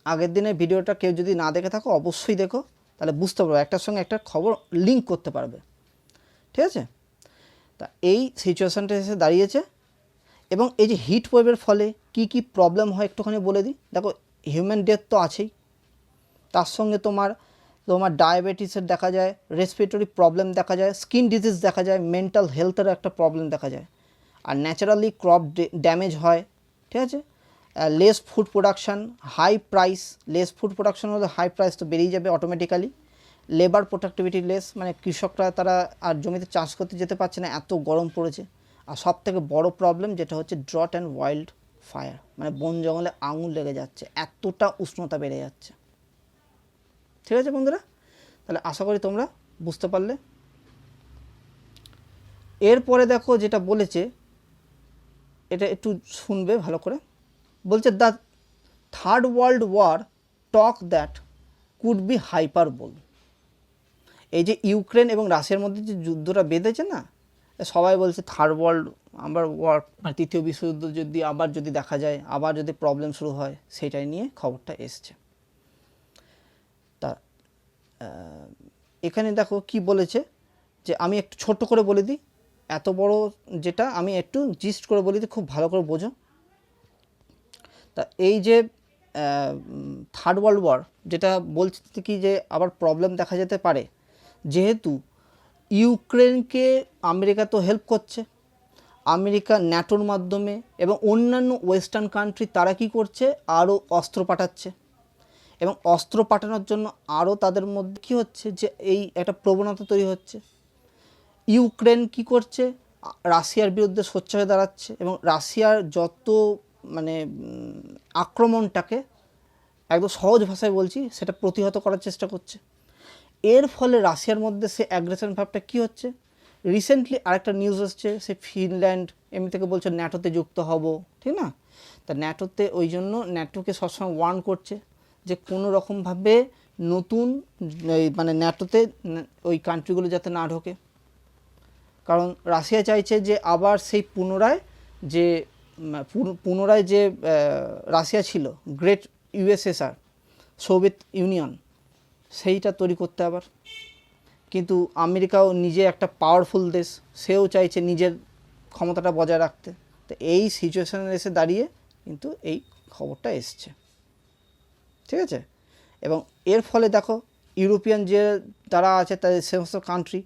আগের দিনের ভিডিওটা কেউ যদি না দেখে থাকো অবশ্যই দেখো, তাহলে বুঝতে পারবে, একটার সঙ্গে একটা খবর লিঙ্ক করতে পারবে। ঠিক আছে, তা এই সিচুয়েশানটা এসে দাঁড়িয়েছে। এবং এই যে হিট ওয়েভের ফলে কি কি প্রবলেম হয় একটুখানি বলে দিই। দেখো, হিউম্যান ডেথ তো আছেই, তার সঙ্গে তোমার ডায়াবেটিসের দেখা যায়, রেসপিরেটরি প্রবলেম দেখা যায়, স্কিন ডিজিজ দেখা যায়, মেন্টাল হেলথেরও একটা প্রবলেম দেখা যায়। আর ন্যাচারালি ক্রপ ড্যামেজ হয়। ঠিক আছে, less food production, high price, less food production হলে হাই প্রাইস তো বেরিয়ে যাবে অটোমেটিক্যালি। লেবার প্রোডাক্টিভিটি লেস, মানে কৃষকরা তারা আর জমিতে চাষ করতে যেতে পারছে না, এত গরম পড়েছে। আর সব থেকে বড়ো প্রবলেম যেটা হচ্ছে ড্রট অ্যান্ড ওয়াইল্ড ফায়ার, মানে বন জঙ্গলে আগুন লেগে যাচ্ছে, এতটা উষ্ণতা বেড়ে যাচ্ছে। ঠিক আছে বন্ধুরা, তাহলে আশা করি তোমরা বুঝতে পারলে। এরপরে দেখো যেটা বলেছে, এটা একটু শুনবে ভালো করে। বলছে the third world war talk that could be hyperbole. এই যে ইউক্রেন এবং রাশিয়ার মধ্যে যে যুদ্ধটা বেঁধেছে না, সবাই বলছে থার্ড ওয়ার্ল্ড ওয়ার, মানে তৃতীয় বিশ্বযুদ্ধ যদি দেখা যায়, আবার যদি প্রবলেম শুরু হয়, সেটাই নিয়ে খবরটা এসছে। তা এখানে দেখো কি বলেছে, যে আমি একটু ছোট্ট করে বলে দিই, এত বড় যেটা আমি একটু জিস্ট করে বলে দিই, খুব ভালো করে বোঝো। তা এই যে থার্ড ওয়ার্ল্ড ওয়ার যেটা বলছে কি, যে আবার প্রবলেম দেখা যেতে পারে, যেহেতু ইউক্রেনকে আমেরিকা তো হেল্প করছে, আমেরিকা ন্যাটোর মাধ্যমে এবং অন্যান্য ওয়েস্টার্ন কান্ট্রি তারা কি করছে, আরও অস্ত্র পাঠাচ্ছে। এবং অস্ত্র পাঠানোর জন্য আরও তাদের মধ্যে কী হচ্ছে, যে এই একটা প্রবণতা তৈরি হচ্ছে। ইউক্রেন কি করছে, রাশিয়ার বিরুদ্ধে সোচ্চার হয়ে দাঁড়াচ্ছে এবং রাশিয়ার যত মানে আক্রমণটাকে একদম সহজ ভাষায় বলছি, সেটা প্রতিহত করার চেষ্টা করছে। এর ফলে রাশিয়ার মধ্যে সে অ্যাগ্রেশন ভাবটা কী হচ্ছে। রিসেন্টলি আরেকটা নিউজ আসছে, সে ফিনল্যান্ড এমনি থেকে বলছে ন্যাটোতে যুক্ত হব, ঠিক না? তা ন্যাটোতে ওই জন্য ন্যাটোকে সবসময় ওয়ার্ন করছে যে কোনো রকমভাবে নতুন মানে ন্যাটোতে ওই কান্ট্রিগুলো যাতে না ঢোকে। কারণ রাশিয়া চাইছে যে আবার সেই পুনরায় যে রাশিয়া ছিল, গ্রেট ইউএসএসআর, সোভিয়েত ইউনিয়ন, সেইটা তৈরি করতে আবার। কিন্তু আমেরিকাও নিজে একটা পাওয়ারফুল দেশ, সেও চাইছে নিজের ক্ষমতাটা বজায় রাখতে। তো এই সিচুয়েশানে এসে দাঁড়িয়ে কিন্তু এই খবরটা এসছে। ঠিক আছে, এবং এর ফলে দেখো ইউরোপিয়ান যে তারা আছে, তাদের সমস্ত কান্ট্রি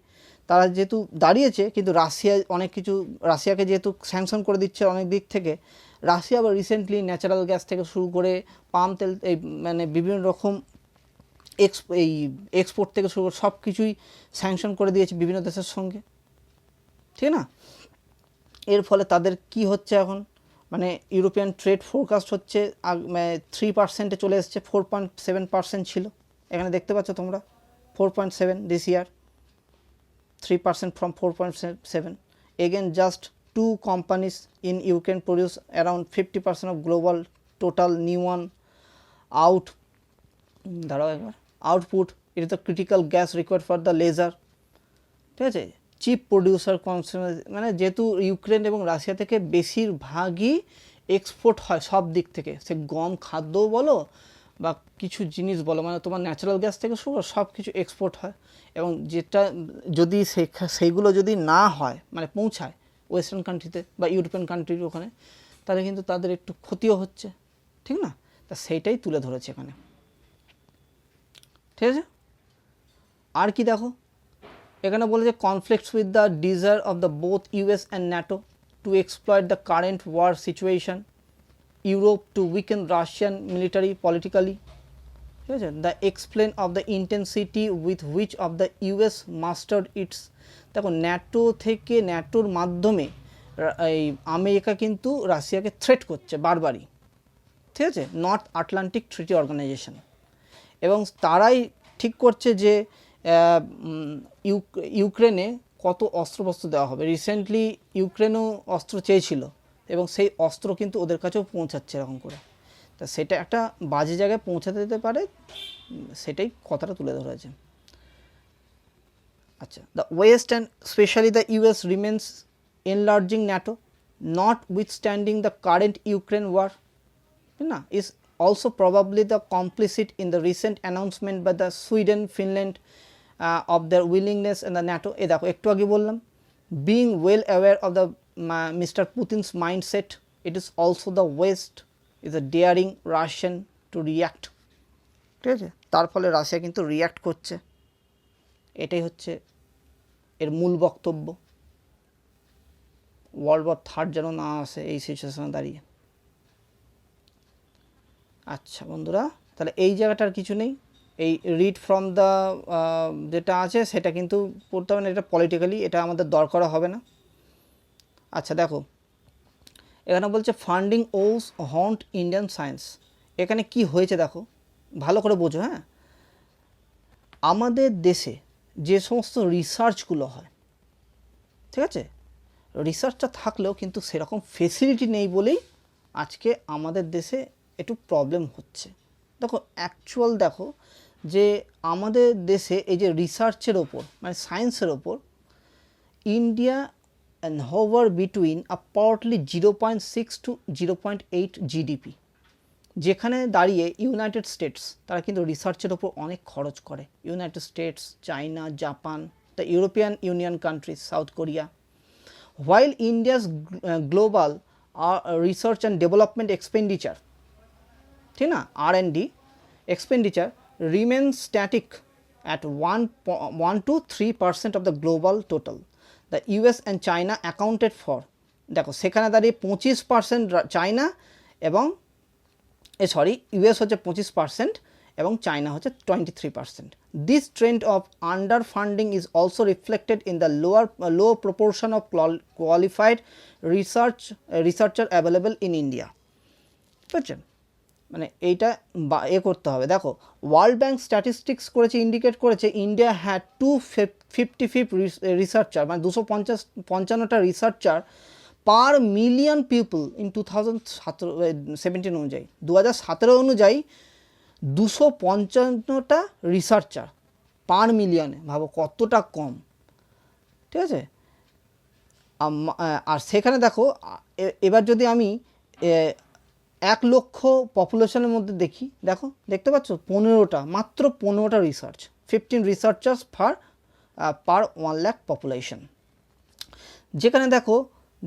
তারা যেহেতু দাঁড়িয়েছে, কিন্তু রাশিয়া অনেক কিছু, রাশিয়াকে যেহেতু স্যাংশন করে দিচ্ছে অনেক দিক থেকে, রাশিয়া আবার রিসেন্টলি ন্যাচারাল গ্যাস থেকে শুরু করে পাম তেল, এই মানে বিভিন্ন রকম এক্সপোর্ট থেকে শুরু করে সব কিছুই স্যাংশন করে দিয়েছে বিভিন্ন দেশের সঙ্গে, ঠিক না? এর ফলে তাদের কি হচ্ছে এখন, মানে ইউরোপিয়ান ট্রেড ফোরকাস্ট হচ্ছে 3% চলে এসছে, 4.7% ছিল। এখানে দেখতে পাচ্ছ তোমরা 4.7 this year, 3% from 4.7. Again, just 2 companies in Ukraine produce around 50% of global total neon output. It is the critical gas required for the laser. ঠিক আছে, চিপ প্রডিউসার কনজিউমার, মানে যেহেতু ইউক্রেন এবং রাশিয়া থেকে বেশিরভাগই এক্সপোর্ট হয় সব দিক থেকে, সে গম খাদ্যও বলো বা কিছু জিনিস বলো, মানে তোমার ন্যাচারাল গ্যাস থেকে শুরু সব কিছু এক্সপোর্ট হয়, এবং যেটা যদি সেইগুলো যদি না হয়, মানে পৌঁছায় ওয়েস্টার্ন কান্ট্রিতে বা ইউরোপিয়ান কান্ট্রির ওখানে, তাহলে কিন্তু তাদের একটু ক্ষতিও হচ্ছে, ঠিক না? তা সেইটাই তুলে ধরেছে এখানে, ঠিক আছে। আর কি দেখো, এখানে বলেছে conflicts with the desire of the both US and NATO to exploit the current war situation, Europe to weaken Russian military politically, ঠিক আছে। The explain of the intensity with which of the US mustered its, দেখো ন্যাটো থেকে, ন্যাটোর মাধ্যমে এই আমেরিকা কিন্তু রাশিয়াকে থ্রেট করছে বারবারই, ঠিক আছে, নর্থ আটলান্টিক ট্রিটি অর্গানাইজেশন, এবং তারাই ঠিক করছে যে ইউক্রেনে কত অস্ত্রশস্ত্র দেওয়া হবে। রিসেন্টলি ইউক্রেনও অস্ত্র চেয়েছিল, এবং সেই অস্ত্র কিন্তু ওদের কাছেও পৌঁছাচ্ছে এরকম করে। তা সেটা একটা বাজে জায়গায় পৌঁছাতে দিতে পারে, সেটাই কথাটা তুলে ধরেছে। আচ্ছা, the west and specially the US remains enlarging NATO notwithstanding the current Ukraine war, না, is also probably the complicit in the recent announcement by the Sweden, Finland of their willingness in the NATO. এই দেখো একটু আগে বললাম, being well aware of the Mr. Putin's mindset, it is also the West is a daring Russian to react, ঠিক আছে। তার ফলে রাশিয়া কিন্তু রিয়্যাক্ট করছে, এটাই হচ্ছে এর মূল বক্তব্য। ওয়ার্ল্ড ওয়ার থার্ড যেন না আসে এই সিচুয়েশনে দাঁড়িয়ে। আচ্ছা বন্ধুরা, তাহলে এই জায়গাটার কিছু নেই, এই রিড ফ্রম দ্য যেটা আছে সেটা কিন্তু পড়তে হবে না, এটা পলিটিক্যালি এটা আমাদের দরকার হবে না। আচ্ছা দেখো, এখানে বলছে ফান্ডিং ওস হন্ট ইন্ডিয়ান সায়েন্স, এখানে কি হয়েছে দেখো, ভালো করে বোঝো। হ্যাঁ, আমাদের দেশে যে সমস্ত রিসার্চগুলো হয়, ঠিক আছে, রিসার্চটা থাকলেও কিন্তু সেরকম ফেসিলিটি নেই বলেই আজকে আমাদের দেশে একটু প্রবলেম হচ্ছে। দেখো অ্যাকচুয়াল দেখো যে আমাদের দেশে এই যে রিসার্চের ওপর, মানে সায়েন্সের ওপর, India and hover between partly 0.6 to 0.8 GDP, যেখানে দাঁড়িয়ে ইউনাইটেড স্টেটস তারা কিন্তু রিসার্চের ওপর অনেক খরচ করে। United states, China, Japan, the European union countries, south Korea. While India's global research and development expenditure, ঠিক না, R&D expenditure remains static at 1 to 3% of the global total. The US and China accounted for, দেখো সেখানে দাঁড়িয়ে 25% চায়না এবং সরি ইউএস হচ্ছে 25% এবং চায়না হচ্ছে 23%. This trend of underfunding is also reflected in the low proportion of qualified researcher available in India. বুঝছেন, মানে এইটা করতে হবে। দেখো ওয়ার্ল্ড ব্যাংক স্ট্যাটিস্টিক্স করেছে, ইন্ডিকেট করেছে ইন্ডিয়া হ্যাড 255 রিসার্চার, মানে 255টা researcher per million people in 2017 অনুযায়ী, 2017 অনুযায়ী 255টা রিসার্চার পার মিলিয়নে, ভাবো কতটা কম, ঠিক আছে। আর সেখানে দেখো এবার যদি আমি 1 লক্ষ পপুলেশনের মধ্যে দেখি, দেখো দেখতে পাচ্ছ 15টা, মাত্র 15টা রিসার্চ, 15 রিসার্চার্স পার 1 লাখ পপুলেশন। যেখানে দেখো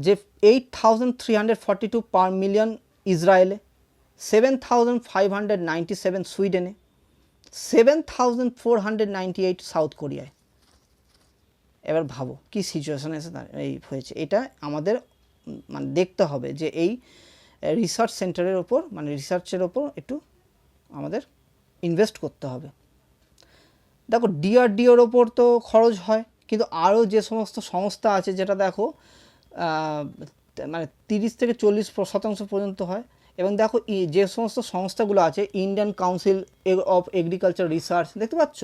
যে 8,342 পার মিলিয়ন ইসরায়েলে, 7,597 সুইডেনে, 7,498 সাউথ কোরিয়ায়। এবার ভাবো কি সিচুয়েশন এসে এই হয়েছে। এটা আমাদের মানে দেখতে হবে যে এই রিসার্চ সেন্টারের ওপর, মানে রিসার্চের ওপর একটু আমাদের ইনভেস্ট করতে হবে। দেখো ডিআরডিওর ওপর তো খরচ হয়, কিন্তু আরও যে সমস্ত সংস্থা আছে, যেটা দেখো মানে 30 থেকে 40% পর্যন্ত হয়। এবং দেখো যে সমস্ত সংস্থাগুলো আছে, Indian council of agriculture research, দেখতে পাচ্ছ,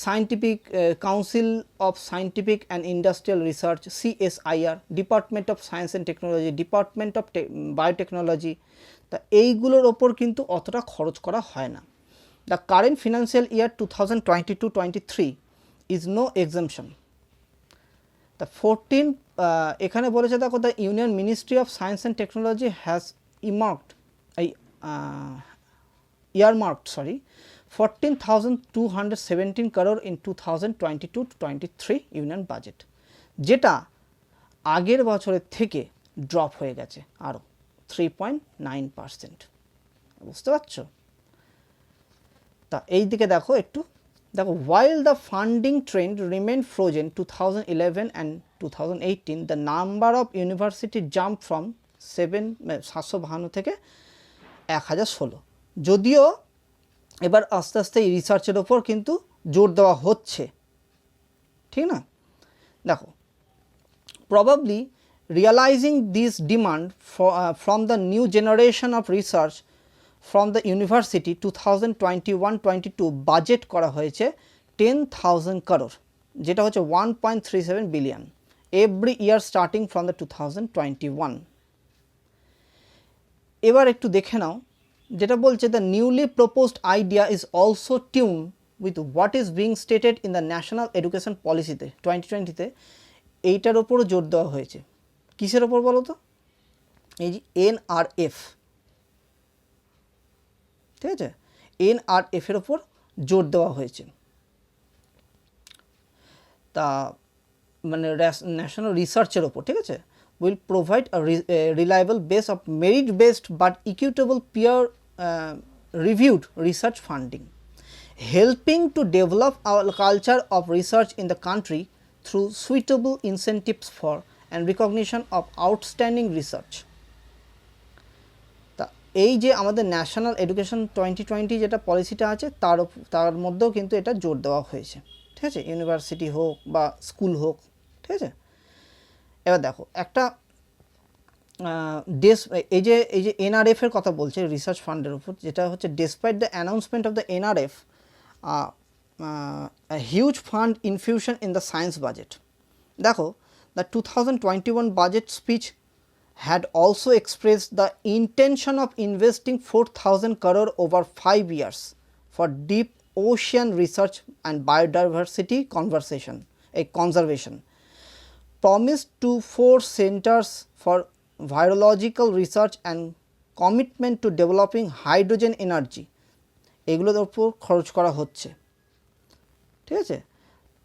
scientific council of scientific and industrial research, CSIR, department of science and technology, department of biotechnology, তা এইগুলোর ওপর কিন্তু অতটা খরচ করা হয় না। The current financial year 2022-23 is no exemption. The 14 এখানে বলেছে দেখো, the union ministry of science and technology has earmarked earmarked 14,217 crore in 2022-23 union budget, যেটা আগের বছরের থেকে ড্রপ হয়ে গেছে আরও 3.9%। বুঝতে পারছো? তা এই দিকে দেখো একটু দেখো, while the funding trend remained frozen 2011 and 2018, the number of university jumped from 752 থেকে 1016। যদিও এবার আস্তে আস্তে এই রিসার্চের ওপর কিন্তু জোর দেওয়া হচ্ছে, ঠিক না? দেখো, probably realizing this demand from the new generation of research from the university 2021-22 budget করা হয়েছে 10,000 crore, যেটা হচ্ছে 1.37 billion every year starting from the 2021। এবার একটু দেখে নাও, যেটা বলছে the newly proposed idea is also tuned with what is being stated in the national education policy তে 2020-তে এইটার ওপরও জোর দেওয়া হয়েছে। কিসের ওপর বলো তো? এই যে NRF, ঠিক আছে, NRF এর ওপর জোর দেওয়া হয়েছে। তা মানে ন্যাশনাল রিসার্চের ওপর, ঠিক আছে, will provide a reliable base of merit based but equitable peer reviewed research funding, helping to develop our culture of research in the country through suitable incentives for and recognition of outstanding research। তা এই যে আমাদের ন্যাশনাল এডুকেশন 2020 যেটা পলিসিটা আছে তার মধ্যেও কিন্তু এটা জোর দেওয়া হয়েছে, ঠিক আছে, ইউনিভার্সিটি হোক বা স্কুল হোক, ঠিক আছে। এবার দেখো একটা এই যে NRF এর কথা বলছে রিসার্চ ফান্ডের উপর, যেটা হচ্ছে despite the announcement of the NRF a huge fund infusion in the science budget। দেখো, the 2021 budget speech had also expressed the intention of investing 4,000 crore over 5 years for deep ocean research and biodiversity conservation, promised to 4 centers for virological research and commitment to developing hydrogen energy, এগুলোর উপর খরচ করা হচ্ছে, ঠিক আছে।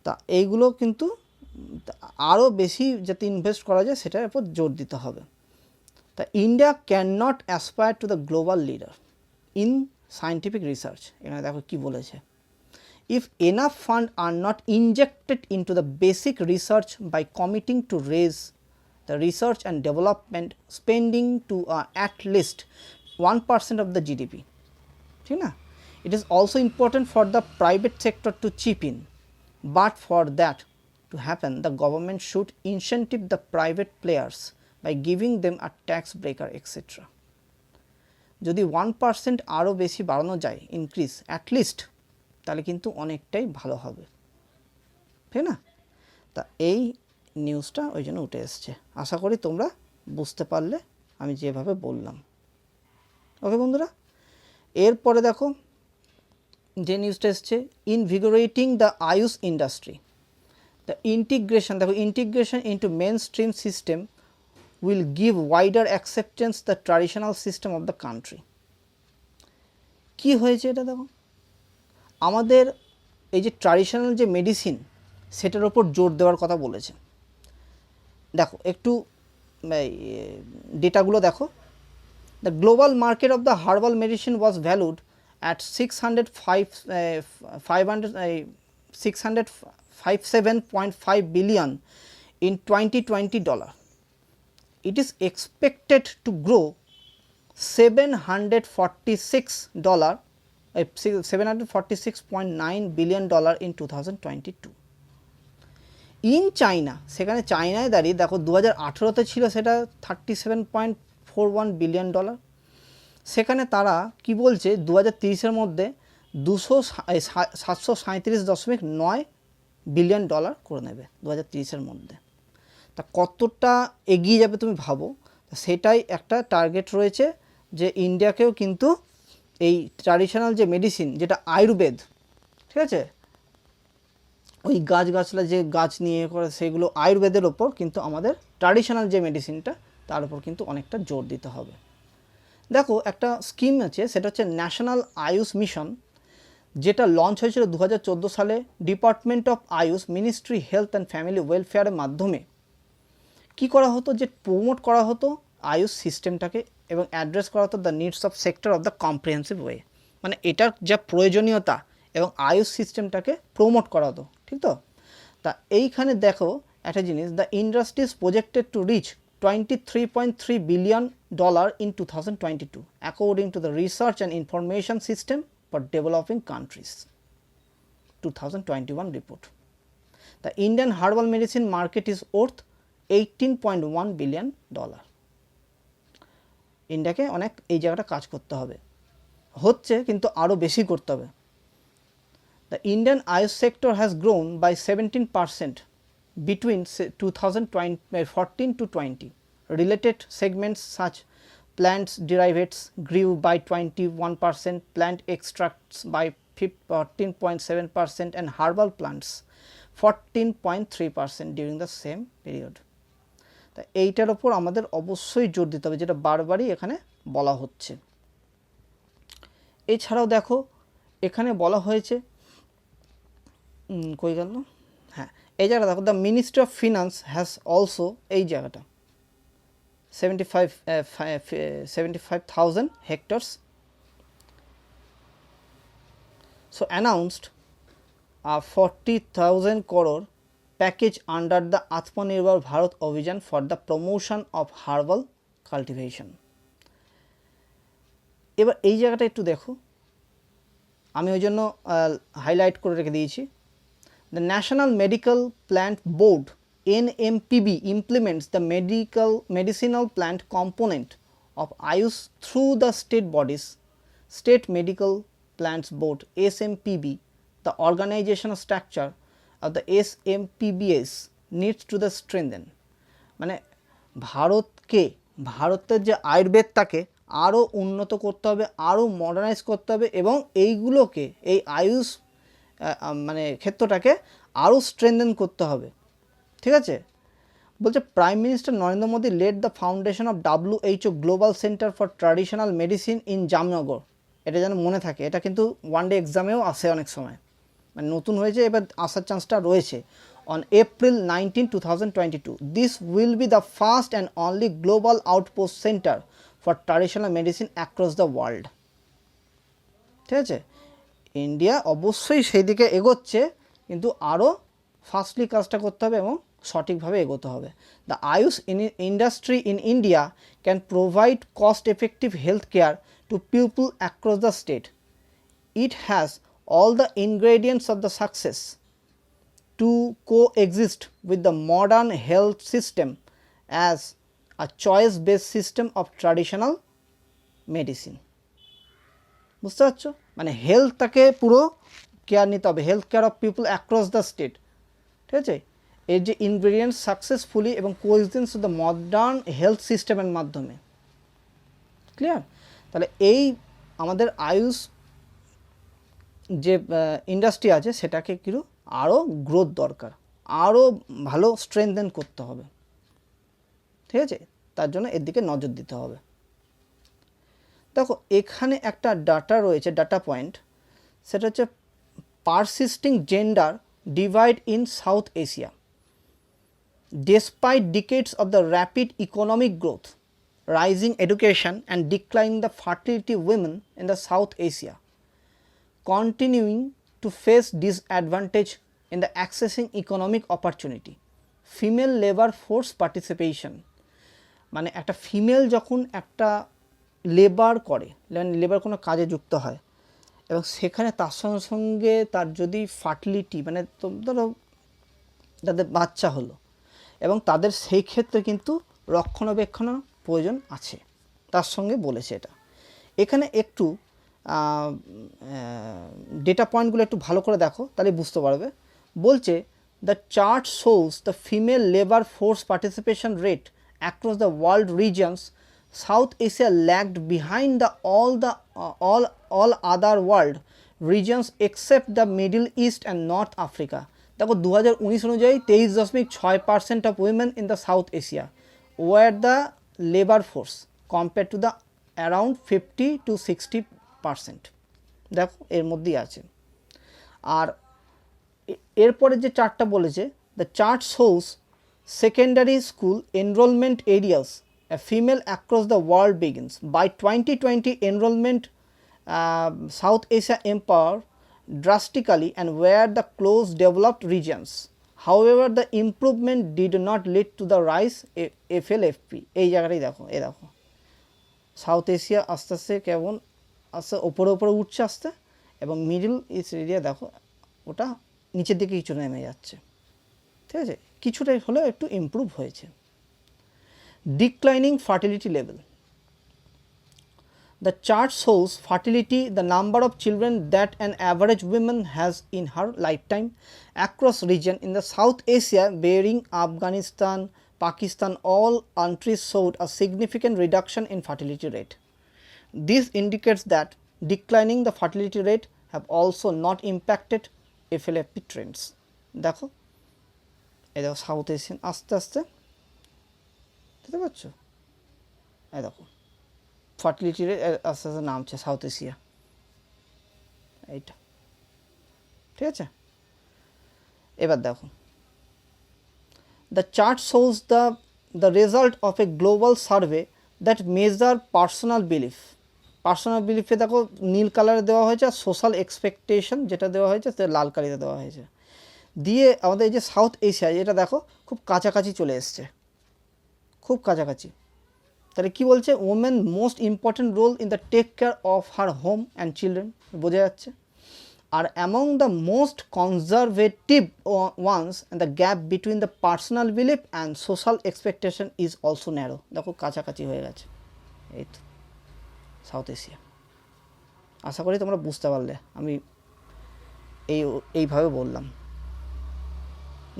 তা এইগুলো কিন্তু আরও বেশি যাতে ইনভেস্ট করা যায় সেটার উপর জোর দিতে হবে। তা India can not aspire to the global leader in scientific research. এখানে দেখো কি বলেছে, if enough funds are not injected into the basic research by committing to raise the research and development spending to at least 1% of the GDP, ঠিক না? It is also important for the private sector to chip in, but for that to happen the government should incentive the private players by giving them a tax breaker etc. যদি 1% আরও বেশি বাড়ানো যায়, ইনক্রিজ অ্যাটলিস্ট, তাহলে কিন্তু অনেকটাই ভালো হবে, ঠিক না? তা এই নিউজটা ওই জন্য উঠে এসছে। আশা করি তোমরা বুঝতে পারলে আমি যেভাবে বললাম। ওকে বন্ধুরা, এরপরে দেখো যে নিউজটা এসছে, invigorating the AYUSH industry, the integration, দেখো integration into mainstream system will give wider acceptance the traditional system of the country. কী হয়েছে এটা দেখো, আমাদের এই যে ট্র্যাডিশনাল যে মেডিসিন সেটার ওপর জোর দেওয়ার কথা বলেছে। দেখো একটু ডেটাগুলো দেখো, the global market of the herbal medicine was valued at $657.5 billion in 2020 dollar. It is expected to grow $746.9 billion in 2022. In China, সেখানে চায়নায় দাঁড়িয়ে দেখো 2018-তে ছিল সেটা $37.41 billion। সেখানে তারা কি বলছে 2030-এর মধ্যে 737.9 বিলিয়ন ডলার করে নেবে 2030-এর মধ্যে। তা কতটা এগিয়ে যাবে তুমি ভাবো, সেটাই একটা টার্গেট রয়েছে যে ইন্ডিয়াকেও কিন্তু এই ট্র্যাডিশনাল যে মেডিসিন যেটা আয়ুর্বেদ, ঠিক আছে, ওই গাছগাছলা যে গাছ নিয়ে করে সেগুলো আয়ুর্বেদের ওপর কিন্তু আমাদের ট্র্যাডিশনাল যে মেডিসিনটা তার উপর কিন্তু অনেকটা জোর দিতে হবে। দেখো একটা স্কিম আছে, সেটা হচ্ছে ন্যাশনাল আয়ুষ মিশন, যেটা লঞ্চ হয়েছিল 2014 সালে department of AYUSH, ministry health and family ওয়েলফেয়ারের মাধ্যমে। কি করা হতো, যে প্রমোট করা হতো আয়ুষ সিস্টেমটাকে এবং অ্যাড্রেস করা হতো the needs of sector of the comprehensive way, মানে এটার যা প্রয়োজনীয়তা এবং আয়ুষ সিস্টেমটাকে প্রমোট করা হতো, ঠিক তো। তা এইখানে দেখো একটা জিনিস, the industries projected to reach $23.3 billion in 2022 according to the Research and Information System for Developing Countries 2021 report. The Indian herbal medicine market is worth $18.1 billion. ইন্ডিয়াকে অনেক এই জায়গাটা কাজ করতে হবে, হচ্ছে কিন্তু আরও বেশি করতে হবে। The Indian Ayush sector has grown by 17% between 2014 to 20. Related segments such plant derivatives grew by 21%, plant extracts by 14.7% and herbal plants 14.3% during the same period. তা এইটার ওপর আমাদের অবশ্যই জোর দিতে হবে, যেটা বারবারই এখানে বলা হচ্ছে। এছাড়াও দেখো এখানে বলা হয়েছে, কই গেল, হ্যাঁ এই জায়গাটা দেখো, the ministry of finance has also, এই জায়গাটা 75,000 hectares, so announced a 40,000 crore package under the Atmanirbhar Bharat Abhiyan for the promotion of herbal cultivation. এবার এই জায়গাটা একটু দেখো, আমি ওই জন্য হাইলাইট করে রেখে দিয়েছি। The National Medical Plant Board NMPB implements the medicinal plant component of Ayush through the state bodies. State Medical Plants Board SMPB, the organizational structure of the SMPBS needs to the strengthen. মানে ভারতের যে আয়ুর্বেদটাকে আরও উন্নত করতে হবে, আরও মডার্নাইজ করতে হবে এবং এইগুলোকে, এই আয়ুষ মানে ক্ষেত্রটাকে আরও স্ট্রেনথেন করতে হবে, ঠিক আছে। বলছে prime minister Narendra Modi led the foundation of WHO global centre for traditional medicine in Jamnagar. এটা যেন মনে থাকে, এটা কিন্তু ওয়ান ডে এক্সামেও আসে অনেক সময়, মানে নতুন হয়েছে এবার আসার চান্সটা রয়েছে। On April 19, 2022 this will be the first and only global outpost center for traditional medicine across the world. ঠিক আছে, ইন্ডিয়া অবশ্যই সেই দিকে এগোচ্ছে, কিন্তু আরও ফাস্টলি কাজটা করতে হবে এবং সঠিকভাবে এগোতে হবে। The AYUSH industry in India can provide cost effective health care to people across the state. It has all the ingredients of the success to coexist with the modern health system as a choice based system of traditional medicine. বুঝতে পারছো, মানে হেলথটাকে পুরো কেয়ার নিতে হবে, health care of people across the state, ঠিক আছে। এর যে ইনগ্রেডিয়েন্টস সাকসেসফুলি এবং coexistence of the modern health সিস্টেমের মাধ্যমে, ক্লিয়ার। তাহলে এই আমাদের আয়ুষ যে ইন্ডাস্ট্রি আছে সেটাকে কিন্তু আরও গ্রোথ দরকার, আরও ভালো স্ট্রেনথেন করতে হবে, ঠিক আছে। তার জন্য এর দিকে নজর দিতে হবে। দেখো এখানে একটা ডাটা রয়েছে, ডাটা পয়েন্ট, সেটা হচ্ছে persisting gender divide in south Asia despite ডিকেডস of the rapid economic growth, rising education and decline the fertility women in the South Asia continuing to face disadvantage in the accessing economic opportunity. Female labor force participation, মানে একটা ফিমেল যখন একটা লেবার করে, লেবার কোনো কাজে যুক্ত হয় এবং সেখানে তার সঙ্গে সঙ্গে তার যদি ফার্টিলিটি, মানে ধরো তাদের বাচ্চা হলো এবং তাদের সেই ক্ষেত্রে কিন্তু রক্ষণাবেক্ষণের প্রয়োজন আছে, তার সঙ্গে বলেছে এটা। এখানে একটু ডেটা পয়েন্টগুলো একটু ভালো করে দেখো, তাহলে বুঝতে পারবে। বলছে the chart shows the female labour force participation rate across the world regions. South Asia lagged behind the all other world regions except the Middle East and North Africa. দেখো 2019 অনুযায়ী 23.6% of women in the South Asia were the labour force compare to the around 50 to 60%। দেখো এর মধ্যেই আছে। আর এরপরে যে চার্টটা বলেছে, the chart shows secondary school enrolment areas a female across the world begins. By 2020, enrollment South Asia empowered drastically and were the close developed regions. However, the improvement did not lead to the rise FLFP. এই জায়গাটাই দেখো, এই দেখো সাউথ এশিয়া আস্তে আস্তে কেমন আস্তে ওপরে ওপরে উঠছে আস্তে, এবং মিডল ইস্ট এরিয়া দেখো ওটা নিচের দিকে কিছু নেমে যাচ্ছে। ঠিক আছে, কিছুটাই হলেও একটু ইমপ্রুভ হয়েছে। Declining fertility level. The chart shows fertility, the number of children that an average woman has in her lifetime across region in the South Asia, bearing Afghanistan, Pakistan, all countries showed a significant reduction in fertility rate. This indicates that declining the fertility rate have also not impacted FLFP trends. দেখো এই দেখো সাউথ এশিয়ান আস্তে আস্তে দেখতে পাচ্ছ, এই দেখো ফার্টিলিটি রেট আস্তে আস্তে নামছে সাউথ এশিয়া, এইটা ঠিক আছে। এবার দেখো the chart shows the result of a global survey that measure personal belief. Personal বিলিফে দেখো নীল কালারে দেওয়া হয়েছে, আর সোশ্যাল এক্সপেকটেশন যেটা দেওয়া হয়েছে সেটা লাল কালিতে দেওয়া হয়েছে। দিয়ে আমাদের এই যে সাউথ এশিয়া এটা দেখো খুব কাছাকাছি চলে এসছে, খুব কাছাকাছি। তাহলে কী বলছে, women most important role in the take care of her home and children, বোঝা যাচ্ছে। আর among the most conservative ones and the gap between the personal belief and social expectation is also narrow. দেখো কাছাকাছি হয়ে গেছে এই তো সাউথ এশিয়া। আশা করি তোমরা বুঝতে পারলে আমি এইভাবে বললাম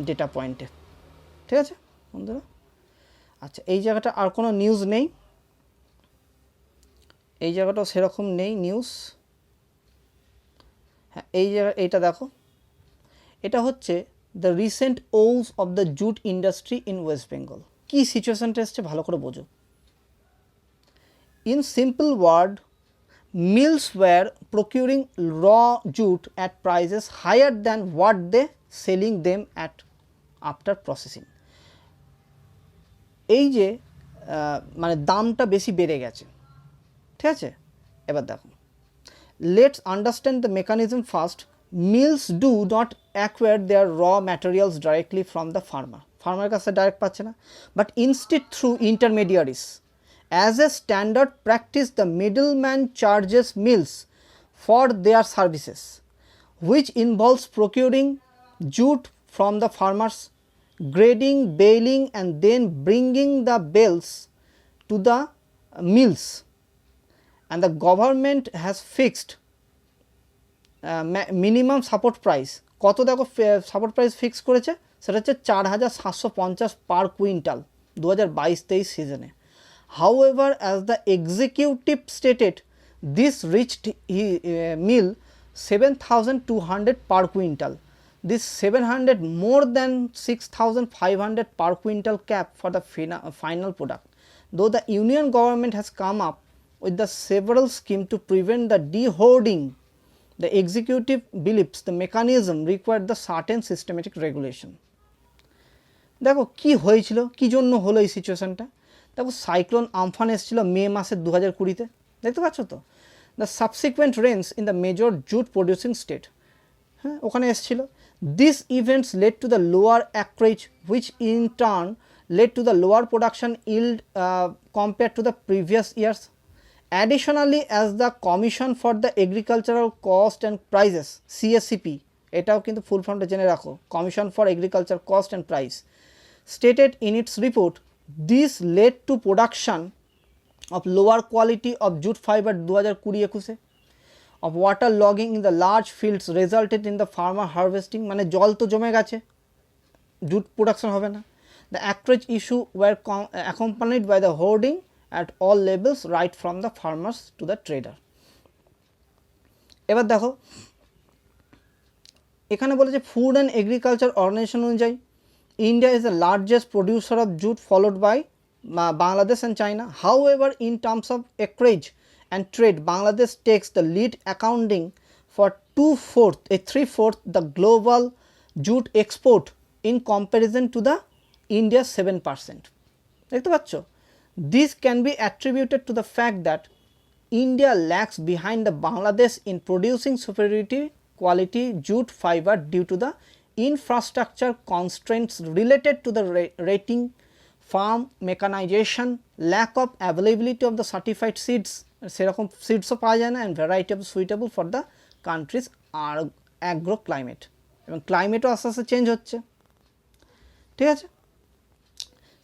ডেটা পয়েন্টে, ঠিক আছে বন্ধুরা। আচ্ছা এই জায়গাটা আর কোনো নিউজ নেই, এই জায়গাটাও সেরকম নেই নিউজ। হ্যাঁ এই জায়গা এইটা দেখো, এটা হচ্ছে the recent woes of the jute industry in West Bengal. কী সিচুয়েশনটা এসছে ভালো করে বোঝো। In simple word, mills were procuring raw jute at prices higher than what they selling them at after processing. এই যে মানে দামটা বেশি বেড়ে গেছে, ঠিক আছে। এবার দেখো let's understand the mechanism first. Mills do not acquire their raw materials directly from the farmer, ফার্মারের কাছে ডাইরেক্ট পাচ্ছে না, but instead through intermediaries. As a standard practice the middleman charges mills for their services, which involves procuring jute from the farmers, grading, baling and then bringing the bales to the mills, and the government has fixed minimum support price। কত দেখো সাপোর্ট প্রাইস ফিক্স করেছে, সেটা হচ্ছে 4750 পার কুইন্টাল 2022-23 সিজনে। However, as the executive stated, this reached mill 7200 per quintal. This 700 more than 6500 per quintal cap for the final product. Though the union government has come up with the several schemes to prevent the de-hoarding, the executive believes the mechanism required the certain systematic regulation. দেখো কি হয়েছিল, কি জন্য হলো এই সিচুয়েশনটা। দেখো সাইক্লোন আমফান এসেছিল মে মাসের 2020-তে, দেখতে পাচ্ছ তো। The subsequent rains in the major jute producing state, হ্যাঁ ওখানে এসেছিল। This events led to the lower acreage which in turn led to the lower production yield compare to the previous years. Additionally as the commission for the agricultural cost and prices, CSCP, এটাও কিন্তু ফুল ফর্মটা জেনে রাখো, commission for agriculture cost and price, stated in its report, this led to production of lower quality of jute fiber 2020-21 of water logging in the large fields resulted in the farmer harvesting, মানে জল তো জমে গেছে, জুট প্রোডাকশন হবে না। The acreage issue were accompanied by the hoarding at all levels right from the farmers to the trader. এবার দেখো এখানে বলেছে ফুড অ্যান্ড এগ্রিকালচার অর্গানাইজেশন অনুযায়ী India is the largest producer of jute followed by Bangladesh and China. However, in terms of acreage and trade, Bangladesh takes the lead, accounting for 3/4 the global jute export in comparison to the India's 7%. দেখতে পাচ্ছ? This can be attributed to the fact that India lags behind the Bangladesh in producing superiority quality jute fiber due to the infrastructure constraints related to the rating, farm mechanization, lack of availability of the certified seeds, সেরকম সিডসও পাওয়া যায় না, and variety of suitable for the countries agro climate, এবং ক্লাইমেটও আস্তে আস্তে চেঞ্জ হচ্ছে। ঠিক আছে,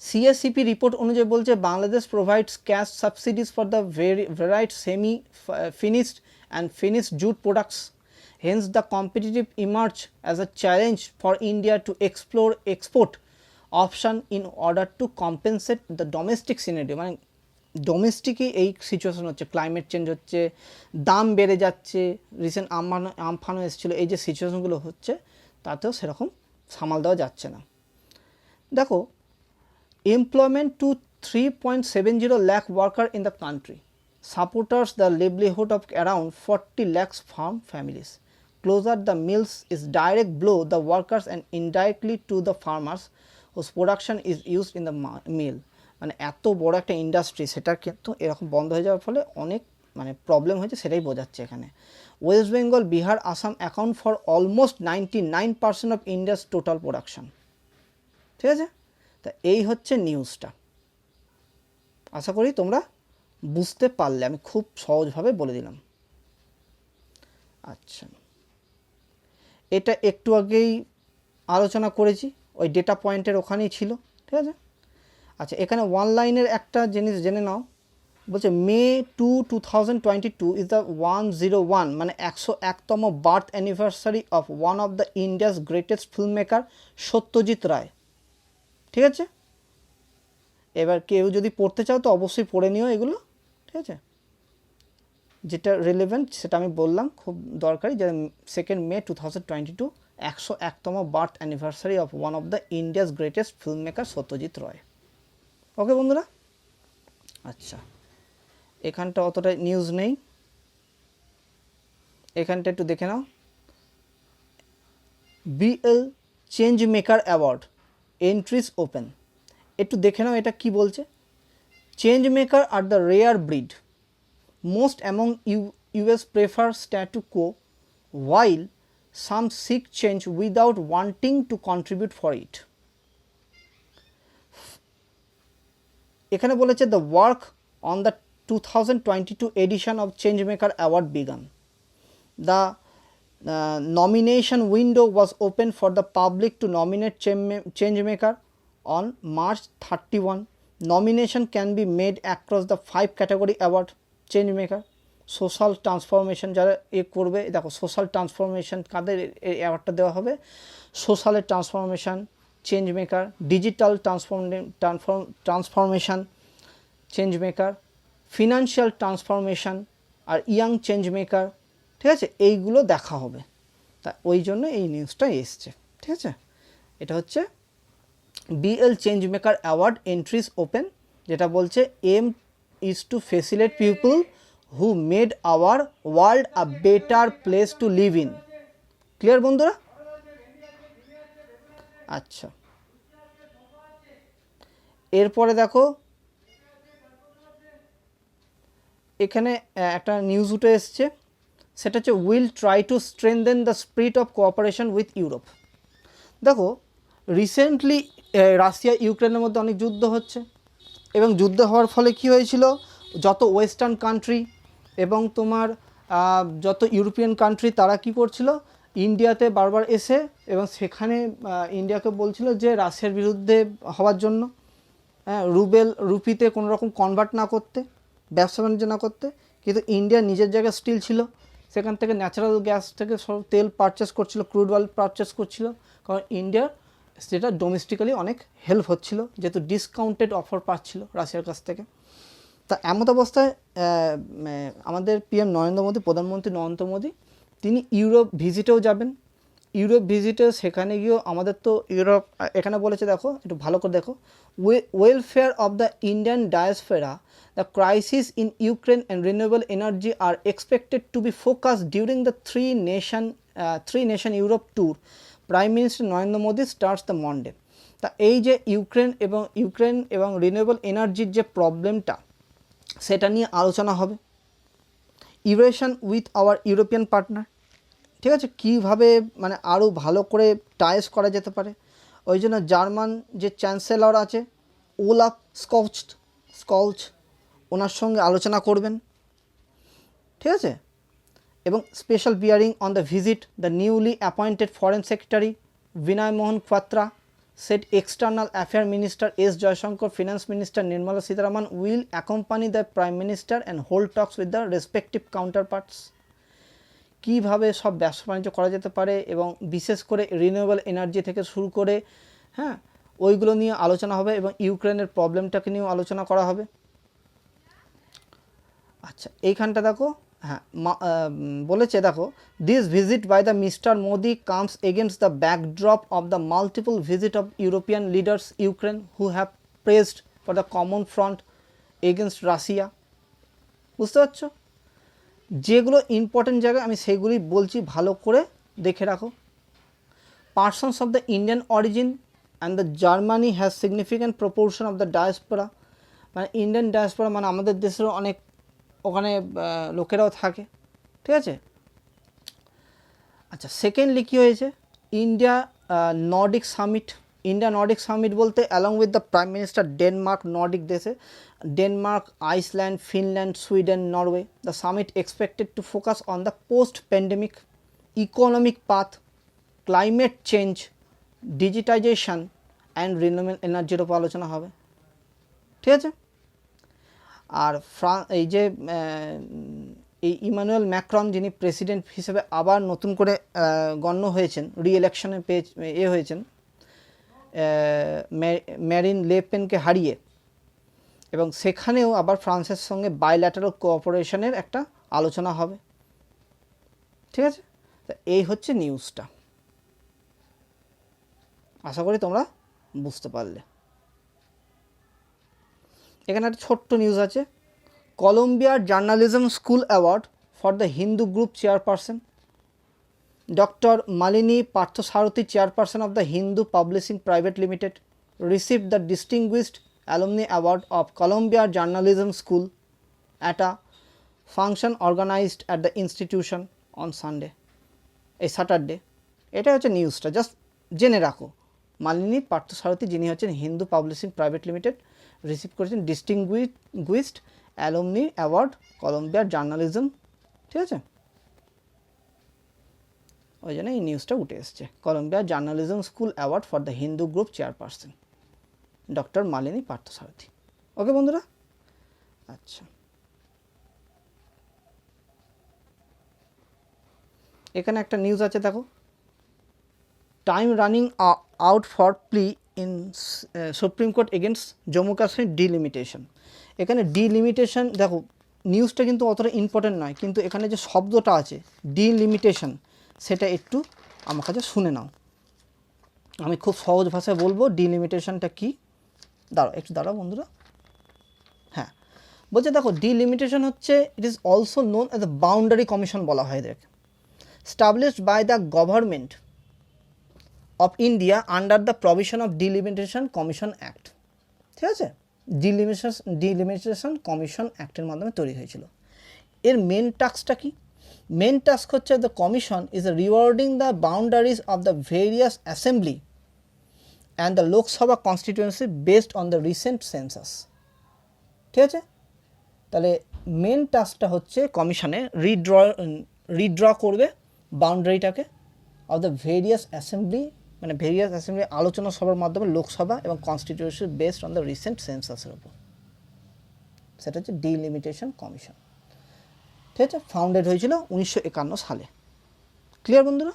CSCP রিপোর্ট অনুযায়ী বলছে Bangladesh provides cash subsidies for the variety semi finished and finished jute products, hence the competitive emerge as a challenge for India to explore export option in order to compensate the domestic scenario. মানে ডোমেস্টিকই এই সিচুয়েশন হচ্ছে, ক্লাইমেট চেঞ্জ হচ্ছে, দাম বেড়ে যাচ্ছে, রিসেন্ট আমফানও এসেছিলো, এই যে সিচুয়েশনগুলো হচ্ছে তাতেও সেরকম সামাল দেওয়া যাচ্ছে না। দেখো, employment to 3.70 lakh workers in the country supports the livelihood of around 40 lakhs farm families. Closure the mills is direct blow the workers and indirectly to the farmers whose production is used in the mill. মানে এত বড় একটা ইন্ডাস্ট্রি, সেটা কিন্তু এরকম বন্ধ হয়ে যাওয়ার ফলে অনেক মানে প্রবলেম হয়েছে, সেটাই বোঝাচ্ছে এখানে। West Bengal, Bihar, Assam account for almost 99% of India's total production. ঠিক আছে, তা এই হচ্ছে নিউজটা। আশা করি তোমরা বুঝতে পারলে, আমি খুব সহজভাবে বলে দিলাম। আচ্ছা, এটা একটু আগেই আলোচনা করেছি, ওই ডেটা পয়েন্টের ওখানেই ছিল। ঠিক আছে, আচ্ছা এখানে ওয়ান লাইনের একটা জিনিস জেনে নাও। বলছে May 2, 2022 ইজ দ্য 101 মানে 101তম birth anniversary of one of the India's greatest film maker Satyajit Ray. ঠিক আছে, এবার কেউ যদি পড়তে চাও তো অবশ্যই পড়ে নিও এগুলো। ঠিক আছে, যেটা রিলেভেন্ট সেটা আমি বললাম, খুব দরকারি, যে 2 May 2022 101তম birth anniversary of one of the India's greatest film maker Satyajit Ray. Okay বন্ধুরা, আচ্ছা এখানটা অতটা নিউজ নেই, এখানটা একটু দেখে নাও। BL change maker award entries open, একটু দেখে নাও এটা কি বলছে। Change maker are the rare breed, most among US prefer status quo while some seek change without wanting to contribute for it. এখানে বলেছে the work on the 2022 edition of Changemaker Award began. The nomination window was open for the public to nominate Changemaker on March 31. Nomination can be made across the 5 category award. Changemaker, social transformation, যারা করবে, দেখো সোশ্যাল ট্রান্সফরমেশন কাদের এই অ্যাওয়ার্ডটা দেওয়া হবে, সোশ্যালের transformation change maker, digital transformation change maker, financial transformation আর ইয়াং চেঞ্জ মেকার। ঠিক আছে, এইগুলো দেখা হবে, তা ওই জন্য এই নিউজটা এসছে। ঠিক আছে, এটা হচ্ছে BL change maker award entries open, যেটা বলছে aim is to facilitate people who made our world a better place to live in. Clear বন্ধুরা? আচ্ছা, এরপরে দেখো এখানে একটা নিউজ উঠে এসছে, সেটা হচ্ছে will try to strengthen the spirit of cooperation with Europe. দেখো রিসেন্টলি রাশিয়া ইউক্রেনের মধ্যে অনেক যুদ্ধ হচ্ছে, এবং যুদ্ধ হওয়ার ফলে কি হয়েছিল, যত ওয়েস্টার্ন কান্ট্রি এবং তোমার যত ইউরোপিয়ান কান্ট্রি তারা কি করছিল, ইন্ডিয়াতে বারবার এসে এবং সেখানে ইন্ডিয়াকে বলছিল যে রাশিয়ার বিরুদ্ধে হওয়ার জন্য, রুপিতে কোনো রকম কনভার্ট না করতে, ব্যবসা বাণিজ্য না করতে। কিন্তু ইন্ডিয়া নিজের জায়গায় স্টিল ছিল, সেখান থেকে ন্যাচারাল গ্যাস থেকে সব তেল পারচেস করছিল, ক্রুড অয়েল পারচেস করছিল, কারণ ইন্ডিয়ার সেটা ডোমেস্টিক্যালি অনেক হেল্প হচ্ছিল, যেহেতু ডিসকাউন্টেড অফার পাচ্ছিল রাশিয়ার কাছ থেকে। তা এমত অবস্থায় আমাদের PM নরেন্দ্র মোদী, প্রধানমন্ত্রী নরেন্দ্র মোদী, তিনি ইউরোপ ভিজিটেও যাবেন ইউরোপ ভিজিটে, সেখানে গিয়েও আমাদের তো ইউরোপ এখানে বলেছে, দেখো একটু ভালো করে দেখো, welfare of the Indian diaspora, the crisis in Ukraine and renewable energy are expected to be focused during the three nation Europe tour, prime minister Narendra Modi starts the Monday. তা এই যে ইউক্রেন এবং রিনিউয়েবল এনার্জির যে প্রবলেমটা, সেটা নিয়ে আলোচনা হবে। Evaluation with our European partner, ঠিক আছে, কীভাবে মানে আরও ভালো করে টাইস করা যেতে পারে। ওই জন্য জার্মান যে চ্যান্সেলর আছে ওলাফ স্কলচ, ওনার সঙ্গে আলোচনা করবেন, ঠিক আছে। এবং special bearing on the visit, the newly appointed foreign secretary Vinay Mohan Kwatra said External Affairs Minister S. Jaishankar, Finance Minister Nirmala Sitharaman will accompany the Prime Minister and hold talks with the respective counterparts. কীভাবে সব ব্যবসা বাণিজ্য করা যেতে পারে এবং বিশেষ করে রিনিউয়েবল এনার্জি থেকে শুরু করে, হ্যাঁ, ওইগুলো নিয়ে আলোচনা হবে এবং ইউক্রেনের প্রবলেমটাকে নিয়েও আলোচনা করা হবে। আচ্ছা, এইখানটা দেখো, হ্যাঁ বলেছে, দেখো, this visit by the Mr Modi comes against the backdrop of the multiple visit of European leaders Ukraine who have pressed for the common front against Russia. বুঝতে পারছো, যেগুলো ইম্পর্টেন্ট জায়গায় আমি সেগুলি বলছি, ভালো করে দেখে রাখো। Persons of the Indian origin and the Germany has significant proportion of the diaspora, মানে ইন্ডিয়ান ডায়াসপোরা মানে আমাদের দেশেরও অনেক ওখানে লোকেরাও থাকে, ঠিক আছে। আচ্ছা, সেকেন্ডলি কী হয়েছে, ইন্ডিয়া নর্ডিক সামিট বলতে along with the prime minister Denmark, Nordic দেশে Denmark, Iceland, Finland, Sweden, Norway. The summit expected to focus on the post pandemic economic path, climate change, digitisation and renewable এনার্জির ওপর আলোচনা হবে, ঠিক আছে। আর এই যে এই ইমানুয়েল ম্যাক্রন, যিনি প্রেসিডেন্ট হিসেবে আবার নতুন করে গণ্য হয়েছেন, রিইলেকশনে হয়েছেন ম্যারিন লে পেনকে হারিয়ে, এবং সেখানেও আবার ফ্রান্সের সঙ্গে বাইল্যাটারাল কোঅপারেশনের একটা আলোচনা হবে, ঠিক আছে। তা এই হচ্ছে নিউজটা, আশা করি তোমরা বুঝতে পারলে। এখানে একটা ছোট্ট নিউজ আছে, কলম্বিয়ার journalism school award for the Hindu group chairperson doctor Malini Parthasarathy, chairperson of the Hindu publishing private limited, received the distinguished alumni award of Columbia journalism school at a function organised at the institution on Saturday. এটা হচ্ছে নিউজটা, জাস্ট জেনে রাখো। মালিনী পার্থসারথী, যিনি হচ্ছেন Hindu publishing private limited, receive করেছেন ডিস্টিংগুইশড অ্যালুমনি অ্যাওয়ার্ড কলম্বিয়ার জার্নালিজম, ঠিক আছে। ওই জন্য এই নিউজটা উঠে এসছে, Columbia journalism school award for the Hindu group chairperson doctor Malini Parthasarathy. Okay বন্ধুরা, আচ্ছা, এখানে একটা নিউজ আছে, দেখো, time running out for plea in supreme court against Jammu Kashmir delimitation. এখানে ডিলিমিটেশন, দেখো নিউজটা কিন্তু অতটা ইম্পর্টেন্ট নয়, কিন্তু এখানে যে শব্দটা আছে ডিলিমিটেশন, সেটা একটু আমার কাছে শুনে নাও। আমি খুব সহজ ভাষায় বলবো ডিলিমিটেশনটা কী। দাঁড়াও বন্ধুরা, হ্যাঁ, বলছে, দেখো, ডিলিমিটেশন হচ্ছে, it is also known as the boundary commission বলা হয় এদেরকে, established by the government of India under the provision of Delimitation Commission Act, ঠিক আছে। ডিলিমিটেশন কমিশন অ্যাক্টের মাধ্যমে তৈরি হয়েছিল। এর মেন টাস্কটা কি? মেন টাস্ক হচ্ছে, the commission is redrawing the boundaries of the various assembly and the Lok Sabha constituency based on the recent census, ঠিক আছে। তাহলে মেন টাস্কটা হচ্ছে কমিশনে রিড্র করবে বাউন্ডারিটাকে অফ দ্য ভেরিয়াস অ্যাসেম্বলি, মানে ভেরিয়াস অ্যাসেম্বলি আলোচনা সভার মাধ্যমে লোকসভা এবং constitution based on the recent সেন্সাসের উপর, সেটা হচ্ছে ডিলিমিটেশন কমিশন, ঠিক আছে। ফাউন্ডেড হয়েছিল 1951 সালে। ক্লিয়ার বন্ধুরা?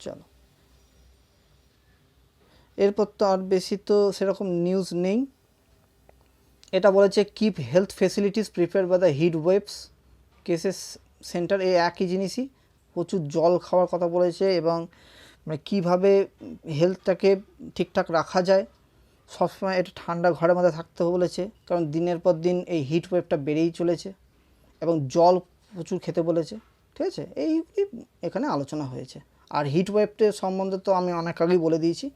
চলো, এরপর তো আর বেশি তো সেরকম নিউজ নেই। এটা বলেছে, keep health facilities prepare by the heat waves cases centre, এই একই জিনিসই, প্রচুর জল খাওয়ার কথা বলেছে এবং মানে কীভাবে হেলথটাকে ঠিকঠাক রাখা যায়, সবসময় একটু ঠান্ডা ঘরের মধ্যে থাকতে বলেছে, কারণ দিনের পর দিন এই হিট ওয়েভটা বেড়েই চলেছে, এবং জল প্রচুর খেতে বলেছে। ঠিক আছে, এই এখানে আলোচনা হয়েছে। আর হিট ওয়েভটার সম্বন্ধে তো আমি অনেক আগেই বলে দিয়েছি।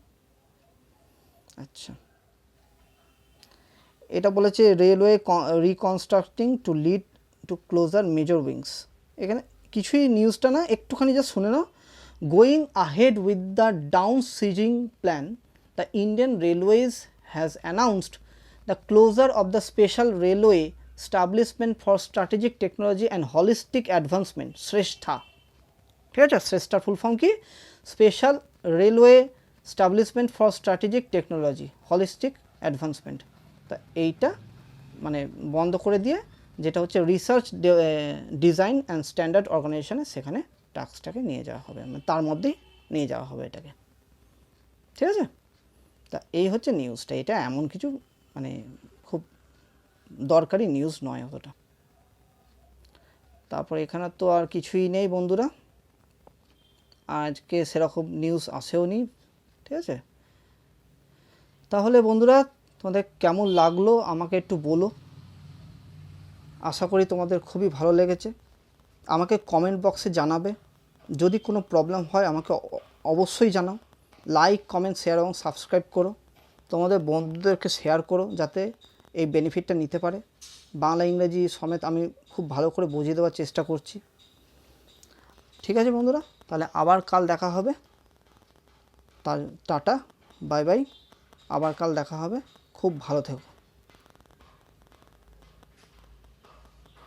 আচ্ছা, এটা বলেছে railway reconstructing to lead to closure major wings. এখানে কিছুই নিউজটা না, একটুখানি যা শুনে নাও। Going ahead with the downsizing plan, the Indian railways has announced the closure of the special railway establishment for strategic technology and holistic advancement, Shreshtha. ঠিক আছে, শ্রেষ্ঠার ফুল ফর্ম কি? Special railway establishment for strategic technology holistic advancement. তা এইটা মানে বন্ধ করে দিয়ে যেটা হচ্ছে রিসার্চ ডিজাইন অ্যান্ড স্ট্যান্ডার্ড অর্গানাইজেশনে, সেখানে টাস্কটাকে নিয়ে যাওয়া হবে, মানে তার মধ্যেই নিয়ে যাওয়া হবে এটাকে। ঠিক আছে, তা এই হচ্ছে নিউজটা। এটা এমন কিছু মানে খুব দরকারি নিউজ নয় অতটা। তারপর এখানে তো আর কিছুই নেই বন্ধুরা, আজকে সেরকম নিউজ আসেও নি। ঠিক আছে, তাহলে বন্ধুরা তোমাদের কেমন লাগলো আমাকে একটু বলো। আশা করি তোমাদের খুবই ভালো লেগেছে। আমাকে কমেন্ট বক্সে জানাবে। যদি কোনো প্রবলেম হয় আমাকে অবশ্যই জানাও। লাইক, কমেন্ট, শেয়ার এবং সাবস্ক্রাইব করো। তোমাদের বন্ধুদেরকে শেয়ার করো যাতে এই বেনিফিটটা নিতে পারে। বাংলা ইংরেজি সমেত আমি খুব ভালো করে বুঝিয়ে দেওয়ার চেষ্টা করছি। ঠিক আছে বন্ধুরা, তাহলে আবার কাল দেখা হবে। টাটা, বাই বাই, আবার কাল দেখা হবে। খুব ভালো থেকো।